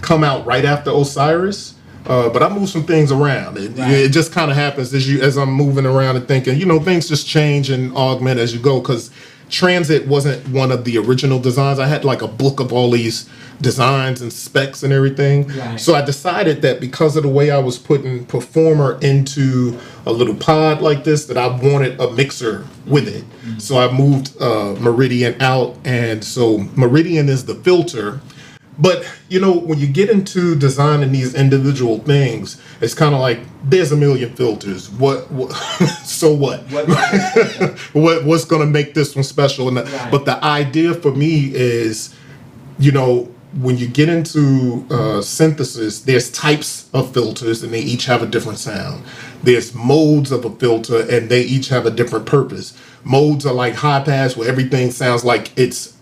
come out right after Osiris. But I moved some things around. It just kind of happens as I'm moving around and thinking, things just change and augment as you go, because Transit wasn't one of the original designs. I had like a book of all these designs and specs and everything. Right. So I decided that because of the way I was putting Performer into a little pod like this, that I wanted a mixer with it. Mm-hmm. So I moved Meridian out, and so Meridian is the filter. But, when you get into designing these individual things, it's kind of like there's a million filters. What so what? What's going to make this one special? And right. But the idea for me is, when you get into synthesis, there's types of filters and they each have a different sound. There's modes of a filter and they each have a different purpose. Modes are like high pass, where everything sounds like it's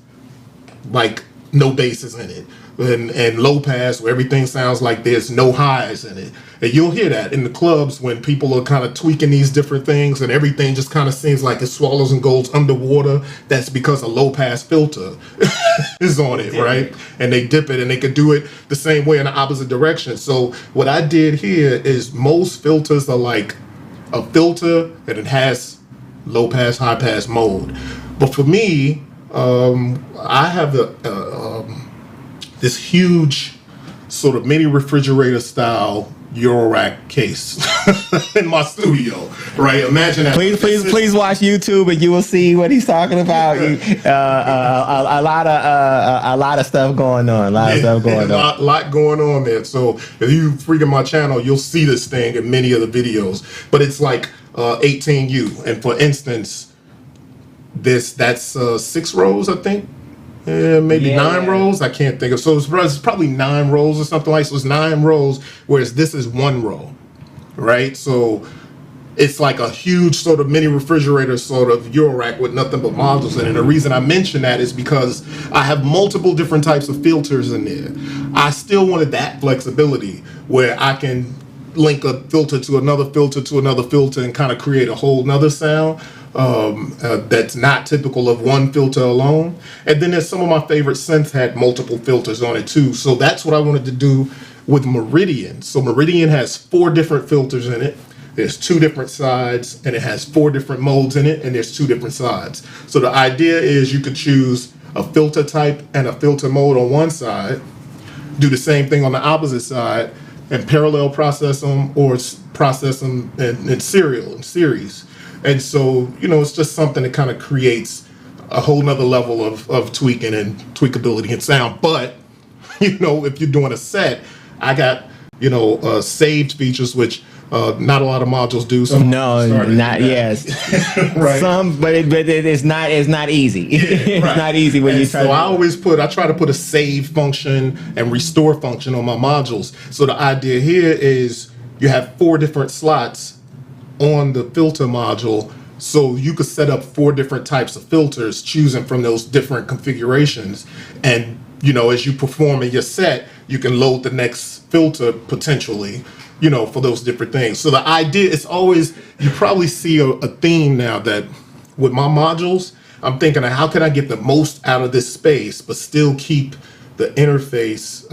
like no basses in it. And low pass, where everything sounds like there's no highs in it. And you'll hear that in the clubs when people are kind of tweaking these different things and everything just kind of seems like it swallows and goes underwater. That's because a low pass filter is on it, right? And they dip it, and they could do it the same way in the opposite direction. So what I did here is most filters are like a filter and it has low pass, high pass mode. But for me, I have this huge sort of mini refrigerator style Eurorack case in my studio, right? Imagine that. Please watch YouTube and you will see what he's talking about. A lot of stuff going on. A lot going on there. So if you freaking my channel, you'll see this thing in many of the videos. But it's like 18U, and for instance, that's 6 rows, I think. Maybe 9 rows. I can't think of. So it's probably 9 rows or something like. So it's 9 rows, whereas this is 1 row, right? So it's like a huge sort of mini refrigerator sort of Eurorack with nothing but modules in it. And the reason I mention that is because I have multiple different types of filters in there. I still wanted that flexibility where I can link a filter to another filter to another filter and kind of create a whole nother sound. That's not typical of one filter alone. And then there's some of my favorite synths had multiple filters on it too. So that's what I wanted to do with Meridian. So Meridian has 4 different filters in it. There's 2 different sides, and it has 4 different modes in it, and there's 2 different sides. So the idea is you could choose a filter type and a filter mode on one side, do the same thing on the opposite side, and parallel process them or process them in series. And so, it's just something that kind of creates a whole nother level of tweaking and tweakability and sound. But, if you're doing a set, I got, saved features, which not a lot of modules do. So yes. Right. Some, but it's not easy. Yeah, it's not easy when you try. So I try to put a save function and restore function on my modules. So the idea here is you have 4 different slots on the filter module, so you could set up 4 different types of filters, choosing from those different configurations. And as you perform in your set, you can load the next filter potentially, for those different things. So the idea is always, you probably see a theme now that with my modules, I'm thinking, how can I get the most out of this space but still keep the interface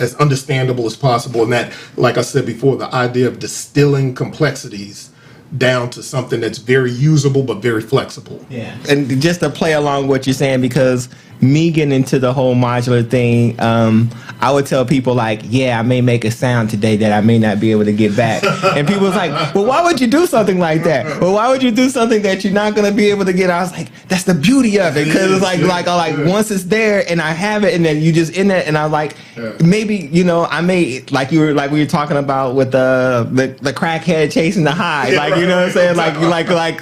as understandable as possible? And that, like I said before, the idea of distilling complexities down to something that's very usable but very flexible. Yeah. And just to play along what you're saying, because me getting into the whole modular thing, I would tell people like, I may make a sound today that I may not be able to get back. And people was like, well, why would you do something like that? Well, why would you do something that you're not going to be able to get? I was like, that's the beauty of it. Because it's like once it's there and I have it, and then you just in it, and I'm like, maybe, I may, like we were talking about with the crackhead chasing the high. Like, you know what I'm saying?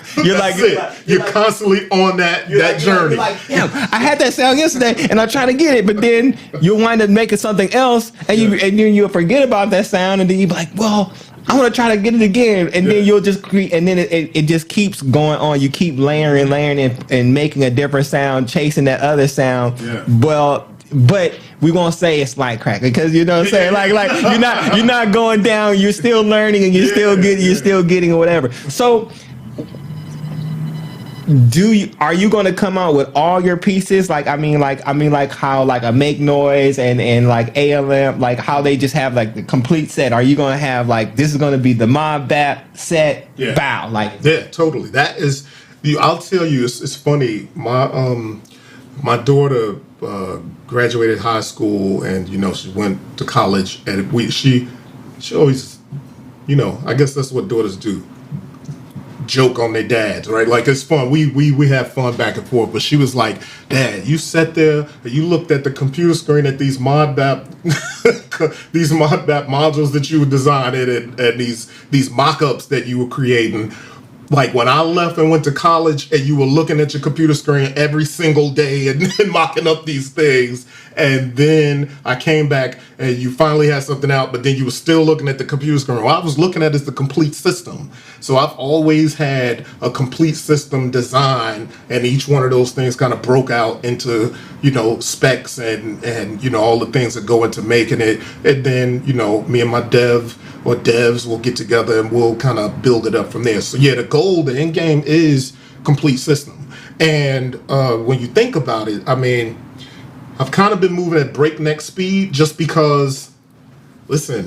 You're constantly on that journey. I had that sound yesterday and I'm trying to get it, but then you'll wind up making something else, and then you'll forget about that sound, and then you'll be like, well, I want to try to get it again, and then you'll just create, and then it just keeps going on. You keep layering and making a different sound, chasing that other sound. Well, but we won't say it's like crack because you know what I'm saying. Like you're not going down. You're still learning and you're still getting or whatever. So. Are you going to come out with all your pieces? Like how like a make noise and like ALM, like how they just have like the complete set. Are you going to have like this is going to be the Modbap set? Yeah. Bow like yeah, totally. That is, I'll tell you, it's funny. My daughter graduated high school and she went to college and she always, I guess that's what daughters do. Joke on their dads, right? Like it's fun. We have fun back and forth. But she was like, "Dad, you sat there and you looked at the computer screen at these Modbap these Modbap modules that you were designing and these mock-ups that you were creating. Like when I left and went to college and you were looking at your computer screen every single day and mocking up these things. And then I came back and you finally had something out, but then you were still looking at the computer screen. What I was looking at is the complete system. So I've always had a complete system design, and each one of those things kind of broke out into, specs and all the things that go into making it. And then, me and my devs will get together and we'll kind of build it up from there. So yeah, the end game is complete system. And when you think about it, I mean, I've kind of been moving at breakneck speed just because, listen,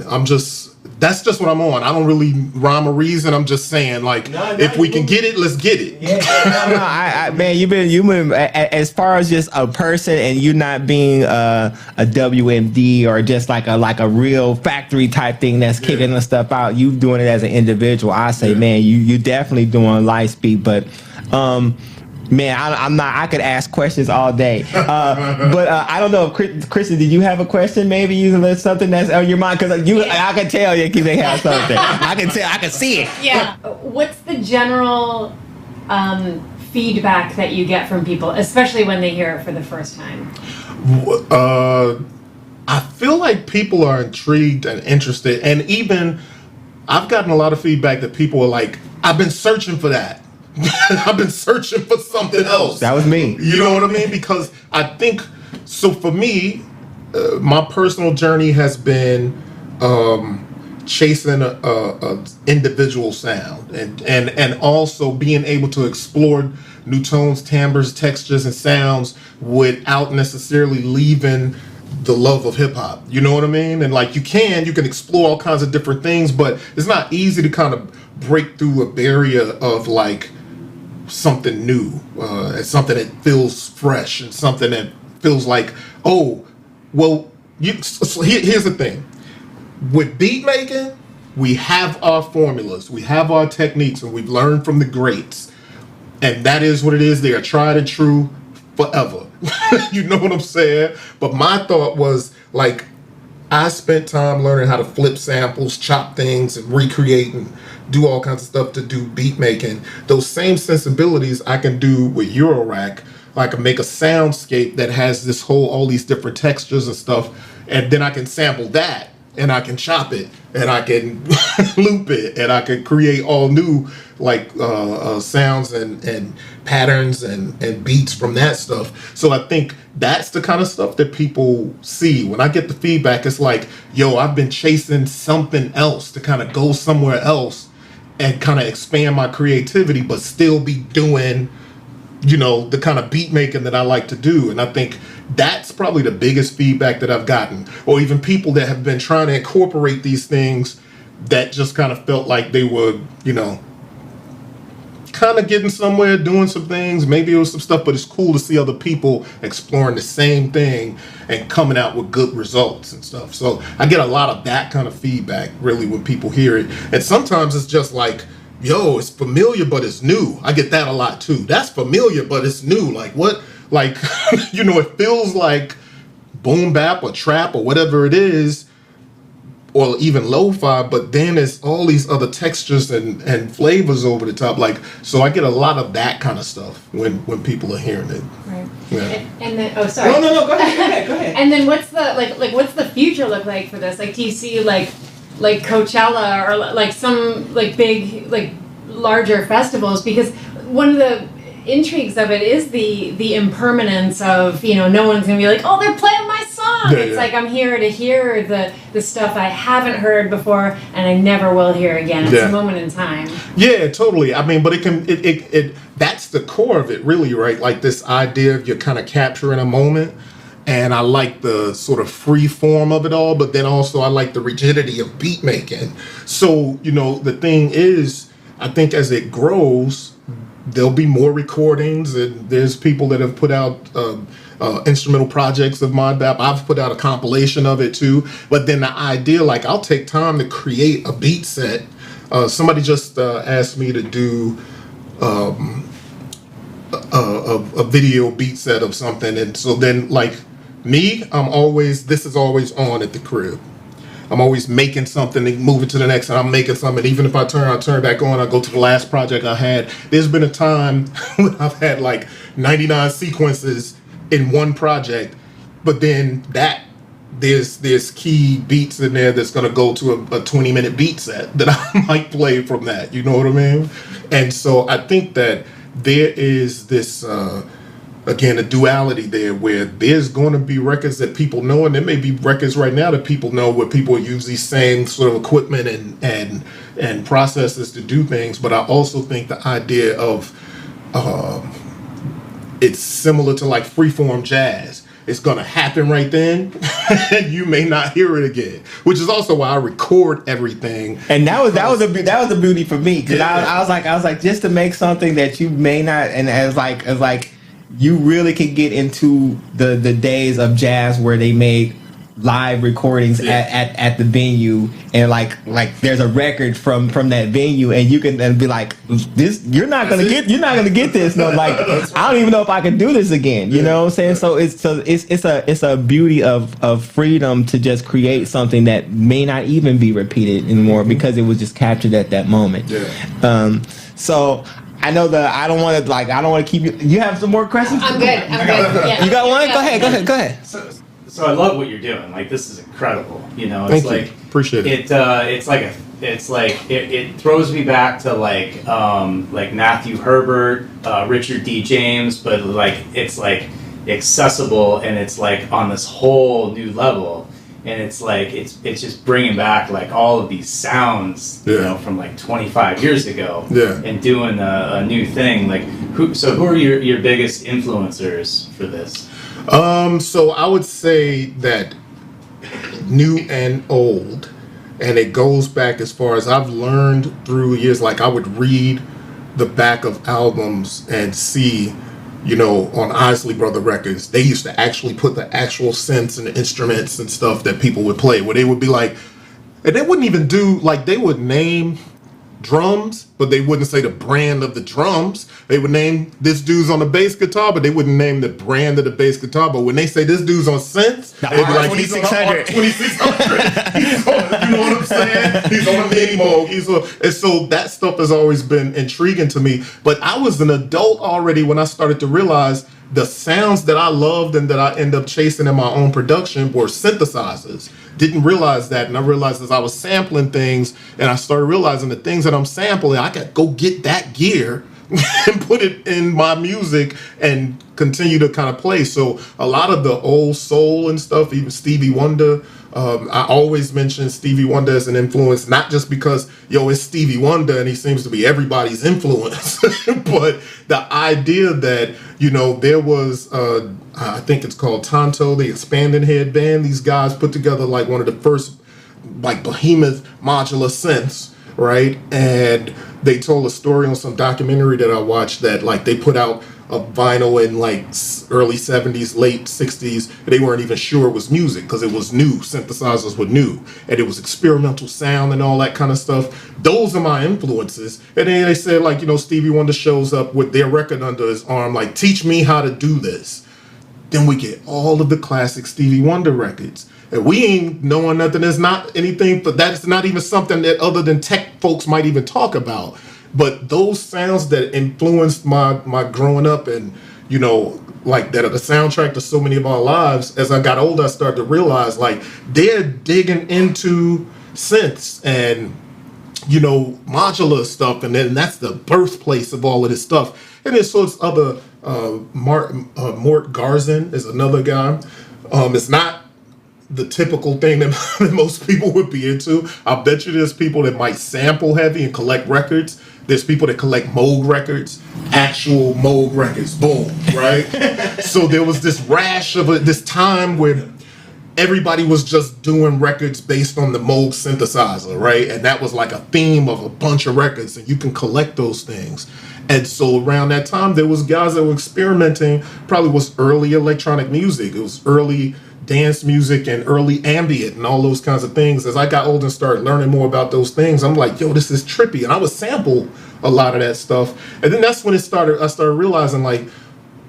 that's just what I'm on. I don't really rhyme or reason. I'm just saying, like, if we can get it, let's get it. Yeah, man, you've been as far as just a person and you not being a WMD or just like a real factory type thing that's kicking the stuff out. You doing it as an individual. I say, man, you definitely doing light speed, but man, I'm not. I could ask questions all day, but I don't know. Kristen, did you have a question? Maybe you something that's on your mind because I can tell you they have something. I can tell. I can see it. Yeah. What's the general feedback that you get from people, especially when they hear it for the first time? I feel like people are intrigued and interested, and even I've gotten a lot of feedback that people are like, "I've been searching for that." I've been searching for something else. That was me. You know what I mean? Because I think, so for me, my personal journey has been chasing a individual sound and also being able to explore new tones, timbres, textures, and sounds without necessarily leaving the love of hip hop. You know what I mean? And like you can explore all kinds of different things, but it's not easy to kind of break through a barrier of like something new, and something that feels fresh and something that feels like, oh, well, so here's the thing. With beat making, we have our formulas, we have our techniques, and we've learned from the greats. And that is what it is. They are tried and true forever. You know what I'm saying? But my thought was like, I spent time learning how to flip samples, chop things, and recreate and do all kinds of stuff to do beat making. Those same sensibilities I can do with Eurorack. I can make a soundscape that has all these different textures and stuff, and then I can sample that, and I can chop it, and I can loop it, and I can create all new sounds and patterns and beats from that stuff. So I think that's the kind of stuff that people see. When I get the feedback, it's like, yo, I've been chasing something else to kind of go somewhere else and kind of expand my creativity, but still be doing, the kind of beat making that I like to do. And I think that's probably the biggest feedback that I've gotten. Or even people that have been trying to incorporate these things that just kind of felt like they were, kind of getting somewhere, doing some things. Maybe it was some stuff, but it's cool to see other people exploring the same thing and coming out with good results and stuff. So I get a lot of that kind of feedback really when people hear it. And sometimes it's just like, yo, it's familiar, but it's new. I get that a lot too. That's familiar, but it's new. Like what? Like, it feels like boom bap or trap or whatever it is, or even lo-fi, but then there's all these other textures and flavors over the top. Like, so I get a lot of that kind of stuff when people are hearing it. Right. Yeah. And then, oh, sorry. No, go ahead. And then what's the what's the future look like for this? Like, do you see like Coachella or like some like big like larger festivals? Because one of the intrigues of it is the impermanence of, you know, no one's gonna be like, oh, they're playing my song. Yeah, It's yeah. like I'm here to hear the stuff I haven't heard before and I never will hear again. It's Yeah. a moment in time. Yeah, totally. I mean, but it that's the core of it, really, right? Like this idea of you're kind of capturing a moment. And I like the sort of free form of it all, but then also I like the rigidity of beat making. So, you know, the thing is, I think as it grows, there'll be more recordings, and there's people that have put out instrumental projects of Modbap. I've put out a compilation of it too. But then the idea, like, I'll take time to create a beat set. Somebody just asked me to do a video beat set of something, and so then, like, this is always on at the crib. I'm always making something and moving to the next, and I'm making something. Even if I turn back on, I go to the last project I had. There's been a time when I've had like 99 sequences in one project, but then there's key beats in there that's gonna go to a 20-minute beat set that I might play from that. You know what I mean? And so I think that there is this again, a duality there where there's going to be records that people know, and there may be records right now that people know where people use these same sort of equipment and processes to do things. But I also think the idea of it's similar to like freeform jazz. It's going to happen right then, and you may not hear it again. Which is also why I record everything. And that was the beauty for me, because I was like just to make something that you may not, and as like you really could get into the days of jazz where they made live recordings at the venue, and like there's a record from that venue, and you can be like, this you're not gonna get this. No, like I don't even know if I can do this again. You know what I'm saying? So it's a beauty of freedom to just create something that may not even be repeated anymore because it was just captured at that moment. Yeah. So I know I don't want to keep you. You have some more questions? I'm good. Yeah. You got one? Go ahead. So I love what you're doing. Like, this is incredible. You know, Thank you. Appreciate it. It throws me back to like Matthew Herbert, Richard D. James, but like it's like accessible, and it's like on this whole new level, and it's like it's just bringing back like all of these sounds, you know, from like 25 years ago, and doing a new thing. Like, who are your biggest influencers for this? So I would say that new and old, and it goes back as far as I've learned through years. Like, I would read the back of albums and see, you know, on Isley Brother records, they used to actually put the actual synths and the instruments and stuff that people would play, where they would be like, and they wouldn't even do, like, they would name drums, but they wouldn't say the brand of the drums. They would name this dude's on the bass guitar, but they wouldn't name the brand of the bass guitar. But when they say this dude's on synths, they'd be like, he's on the R2600. He's on, you know what I'm saying? He's on a Nemo. And so that stuff has always been intriguing to me. But I was an adult already when I started to realize the sounds that I loved and that I end up chasing in my own production were synthesizers. Didn't realize that, and I realized as I was sampling things, and I started realizing the things that I'm sampling, I could go get that gear and put it in my music and continue to kind of play. So a lot of the old soul and stuff, even Stevie Wonder, I always mention Stevie Wonder as an influence, not just because, it's Stevie Wonder and he seems to be everybody's influence, but the idea that, there was, I think it's called Tonto, the Expanding Head Band. These guys put together like one of the first like behemoth modular synths, right? And they told a story on some documentary that I watched that like they put out a vinyl in like early 70s, late 60s. They weren't even sure it was music because it was new. Synthesizers were new, and it was experimental sound and all that kind of stuff. Those are my influences. And then they said, like, Stevie Wonder shows up with their record under his arm, like, teach me how to do this. Then we get all of the classic Stevie Wonder records. And we ain't knowing nothing. There's not anything, but that's not even something that other than tech folks might even talk about. But those sounds that influenced my growing up, and like that are the soundtrack to so many of our lives. As I got older, I started to realize like they're digging into synths and modular stuff, and then that's the birthplace of all of this stuff. And then so it's other, Mort Garzin is another guy. It's not the typical thing that most people would be into. I'll bet you there's people that might sample heavy and collect records. There's people that collect Moog records, actual Moog records, boom, right? So there was this rash of this time where everybody was just doing records based on the Moog synthesizer, right? And that was like a theme of a bunch of records, and you can collect those things. And so around that time, there was guys that were experimenting, probably was early electronic music. It was early dance music and early ambient and all those kinds of things. As I got older and started learning more about those things, I'm like, yo, this is trippy. And I would sample a lot of that stuff. And then that's when I started realizing, like,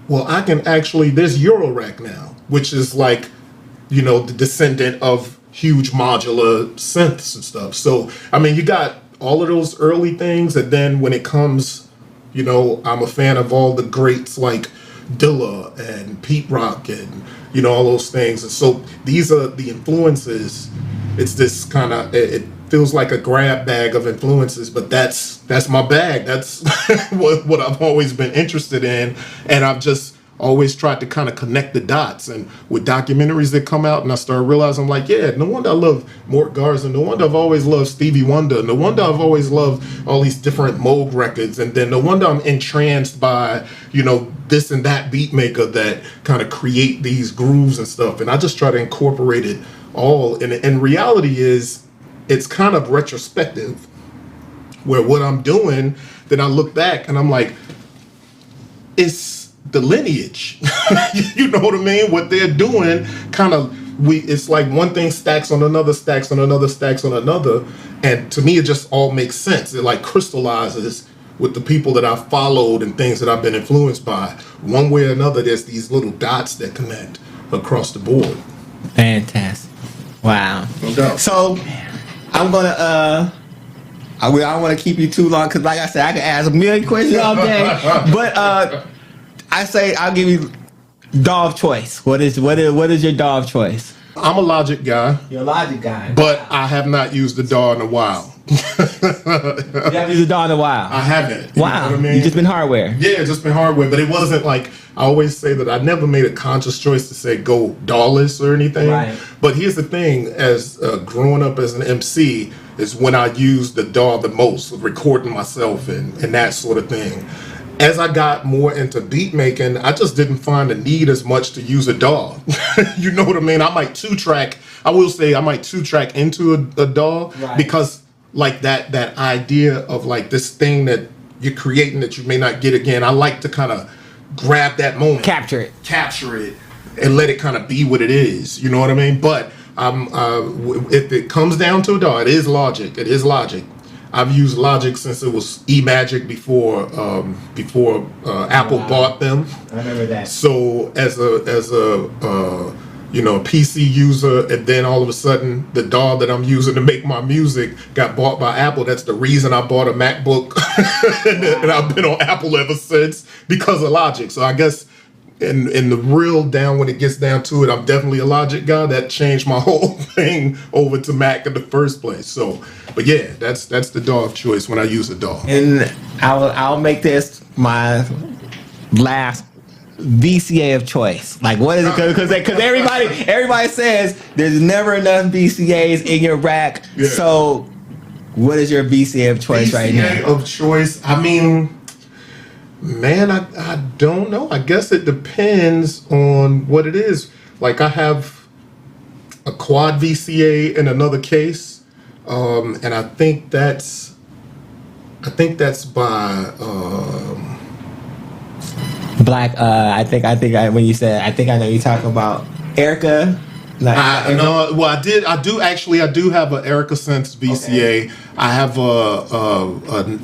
well, I can actually, there's Eurorack now, which is like, you know, the descendant of huge modular synths and stuff. So, I mean, you got all of those early things. And then when it comes, you know, I'm a fan of all the greats like Dilla and Pete Rock and, you know, all those things. And so these are the influences. It's this kind of, it feels like a grab bag of influences, but that's my bag. That's what I've always been interested in. And I've just always tried to kind of connect the dots. And with documentaries that come out, and I started realizing, I'm like, yeah, no wonder I love Mort Garzin. No wonder I've always loved Stevie Wonder. No wonder I've always loved all these different Moog records. And then no wonder I'm entranced by, you know, this and that beat maker that kind of create these grooves and stuff. And I just try to incorporate it all. And reality is, it's kind of retrospective, where what I'm doing, then I look back and I'm like, it's the lineage. You know what I mean? What they're doing kind of, it's like one thing stacks on another, stacks on another, stacks on another. And to me, it just all makes sense. It like crystallizes with the people that I've followed and things that I've been influenced by. One way or another, there's these little dots that connect across the board. Fantastic. Wow. No doubt. So I'm gonna I don't want to keep you too long because, like I said, I can ask a million questions all day. But I say I'll give you DAW of choice. What is your DAW of choice? I'm a Logic guy. You're a Logic guy. But I have not used the DAW in a while. You haven't used the DAW in a while. I haven't. Wow. You know what I mean? You just been hardware. Yeah, just been hardware. But it wasn't like, I always say that I never made a conscious choice to say go DAW-less or anything. Right. But here's the thing, as growing up as an MC, is when I used the DAW the most, recording myself and that sort of thing. As I got more into beat making, I just didn't find the need as much to use a DAW. You know what I mean? I might two-track into a DAW, right, because like that idea of like this thing that you're creating that you may not get again. I like to kind of grab that moment, capture it, and let it kind of be what it is. You know what I mean? But if it comes down to a DAW, it is Logic. It is Logic. I've used Logic since it was eMagic before Apple bought them. I remember that. So as a you know, PC user, and then all of a sudden the DAW that I'm using to make my music got bought by Apple. That's the reason I bought a MacBook, and I've been on Apple ever since because of Logic. So I guess in the real down, when it gets down to it, I'm definitely a Logic guy. That changed my whole thing over to Mac in the first place. So, but yeah, that's the DAW of choice when I use a DAW. And I'll make this my last VCA of choice. Like, what is it? Because everybody says there's never enough VCAs in your rack. Yeah. So, what is your VCA of choice right now? VCA of choice. I mean, man, I don't know. I guess it depends on what it is. Like, I have a quad VCA in another case, and I think that's by Black. I think when you said, I think I know you're talking about Erica. Well, I do have an Erica Sense VCA. Okay. I have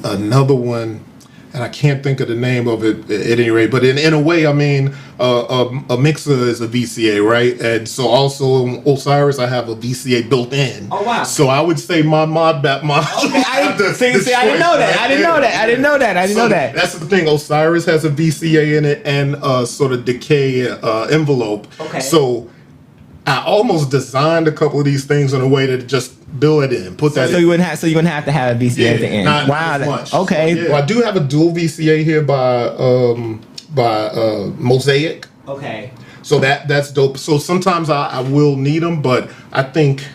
another one, and I can't think of the name of it at any rate. But in a way, I mean, a mixer is a VCA, right? And so also in Osiris, I have a VCA built in. Oh wow! So I would say my Modbap Modular. Okay, I didn't know that. That's the thing. Osiris has a VCA in it and a sort of decay envelope. Okay. So I almost designed a couple of these things in a way to just build it in, put that. So you wouldn't have to have a VCA at the end. Not Wow. as much. Okay. So, well, I do have a dual VCA here by Mosaic. Okay. So that's dope. So sometimes I will need them, but I think,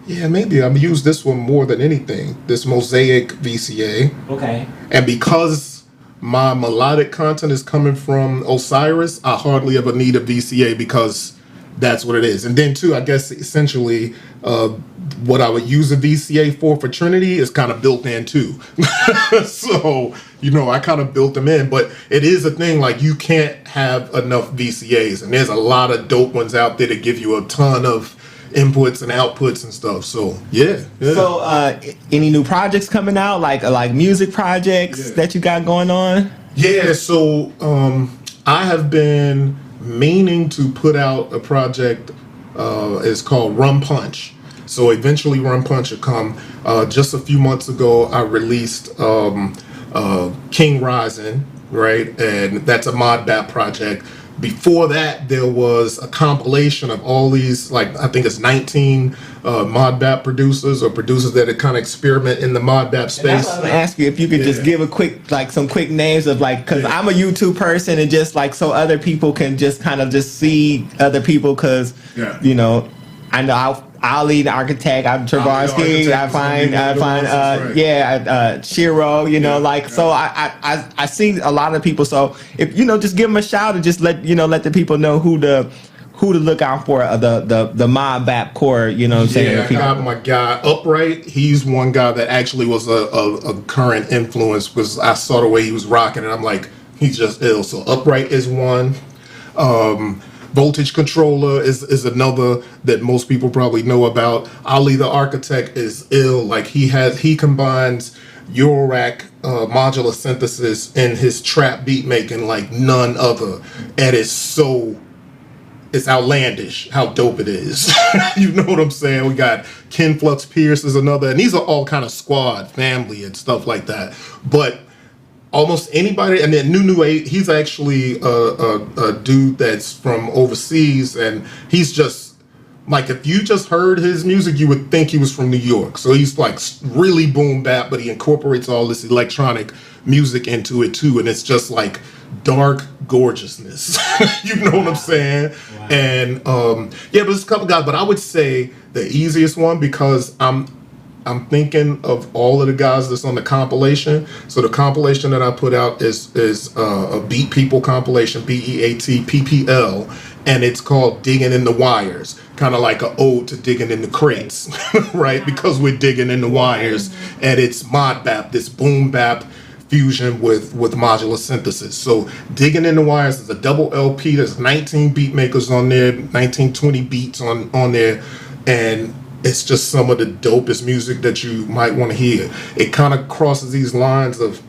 yeah, maybe I'm use this one more than anything. This Mosaic VCA. Okay. And because my melodic content is coming from Osiris, I hardly ever need a VCA because that's what it is. And then too, I guess essentially what I would use a VCA for Trinity is kind of built in too. So, you know, I kind of built them in, but it is a thing, like you can't have enough VCAs, and there's a lot of dope ones out there that give you a ton of inputs and outputs and stuff. So yeah. So any new projects coming out, like music projects that you got going on? Yeah, so I have been meaning to put out a project. It's called Rum Punch. So eventually Rum Punch will come. Just a few months ago, I released King Rising, right? And that's a Modbap project. Before that, there was a compilation of all these, like, I think it's 19 Modbap producers or producers that had kind of experiment in the Modbap space. I was going to ask you if you could just give a quick, like, some quick names of, like, because I'm a YouTube person, and just, like, so other people can just kind of just see other people, because, you know, I know I'll lead the architect. I'm Travarsky. I find Shiro. You know, like, so I see a lot of people. So if, you know, just give them a shout and just let the people know who to look out for, the Modbap core. You know what I'm saying? I got my guy Upright. He's one guy that actually was a current influence, because I saw the way he was rocking, and I'm like, he's just ill. So Upright is one. Voltage Controller is another that most people probably know about. Ali the Architect is ill. Like, he combines Eurorack modular synthesis in his trap beat making like none other, and it's outlandish how dope it is. You know what I'm saying? We got Ken Flux Pierce is another, and these are all kind of squad family and stuff like that. But almost anybody, and then New 8, he's actually a dude that's from overseas, and he's just like, if you just heard his music, you would think he was from New York. So he's like really boom bap, but he incorporates all this electronic music into it too, and it's just like dark gorgeousness. You know what I'm saying? Wow. And but there's a couple guys, but I would say the easiest one, because I'm thinking of all of the guys that's on the compilation. So the compilation that I put out is a Beat People compilation, BEATPPL, and it's called Digging in the Wires, kind of like an ode to digging in the crates, right? Because we're digging in the wires, and it's Modbap, this boom bap fusion with modular synthesis. So Digging in the Wires is a double LP. There's 19 beat makers on there, 20 beats on there, and it's just some of the dopest music that you might want to hear. It kind of crosses these lines of,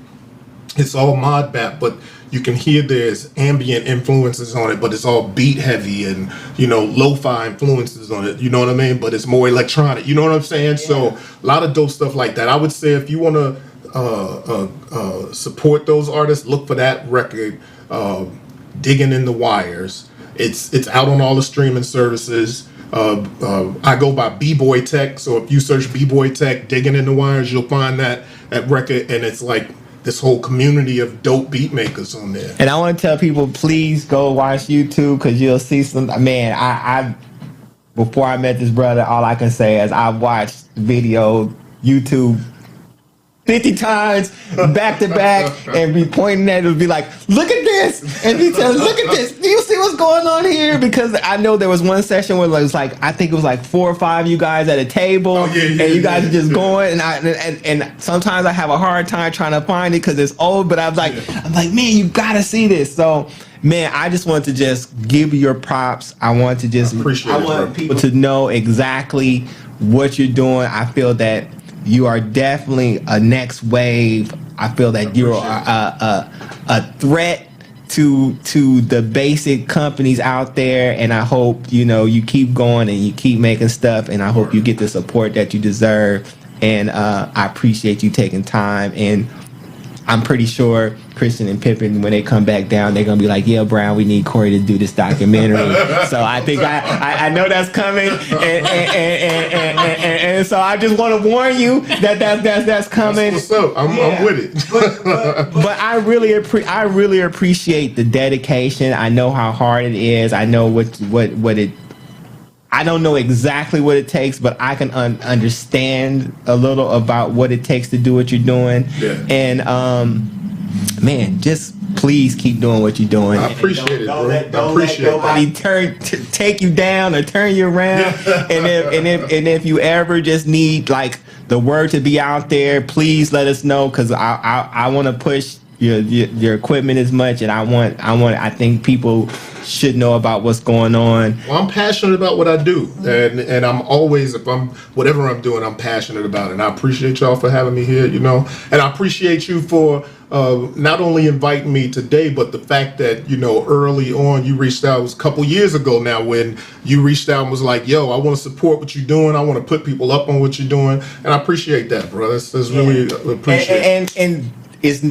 it's all Modbap, but you can hear there's ambient influences on it, but it's all beat heavy, and, you know, lo-fi influences on it, you know what I mean? But it's more electronic, you know what I'm saying? Yeah. So a lot of dope stuff like that. I would say if you want to support those artists, look for that record, Digging in the Wires. It's out on all the streaming services. I go by B-Boy Tech, so if you search B-Boy Tech, Digging in the Wires, you'll find that record, and it's like this whole community of dope beat makers on there. And I want to tell people, please go watch YouTube, because you'll see some, man, I before I met this brother, all I can say is I watched video YouTube 50 times back to back, and be pointing at it and be like, look at this, and he said, look at this, do you see what's going on here? Because I know there was one session where it was like, I think it was like 4 or 5 of you guys at a table, and you guys are just going, and sometimes I have a hard time trying to find it because it's old, but I'm like, man, you gotta see this. So, man, I just want to just give you your props. I want people to know exactly what you're doing. I feel that you are definitely a next wave. I feel that you're a threat to the basic companies out there, and I hope, you know, you keep going and you keep making stuff, and I hope you get the support that you deserve. And I appreciate you taking time, and I'm pretty sure Christian and Pippin, when they come back down, they're gonna be like, "Yeah, Brown, we need Corry to do this documentary." So I think I know that's coming, and so I just want to warn you that's coming. That's what's up. I'm with it. But I really appreciate the dedication. I know how hard it is. I know what it. I don't know exactly what it takes, but I can understand a little about what it takes to do what you're doing. Yeah. And man, just please keep doing what you're doing. I appreciate it, bro. Don't let nobody take you down or turn you around. and if you ever just need like the word to be out there, please let us know, because I want to push your equipment as much, and I think people should know about what's going on. Well, I'm passionate about what I do, and I'm always, whatever I'm doing, I'm passionate about it. And I appreciate y'all for having me here, and I appreciate you for not only inviting me today, but the fact that, early on you reached out. It was a couple years ago now when you reached out and was like, yo, I want to support what you're doing. I want to put people up on what you're doing. And I appreciate that, bro. That's really appreciate. And it's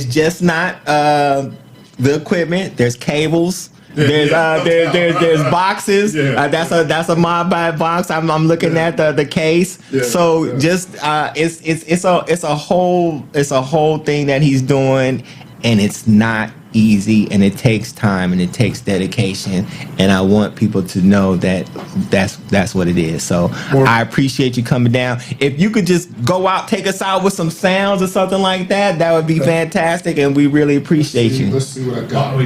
just not the equipment. There's cables. There's boxes. Yeah. That's a Modbap box. I'm looking at the case. Yeah. So just it's a whole thing that he's doing, and it's not easy, and it takes time, and it takes dedication, and I want people to know that that's what it is. So I appreciate you coming down. If you could just go out, take us out with some sounds or something like that, that would be fantastic, and we really appreciate you. Let's see what I got.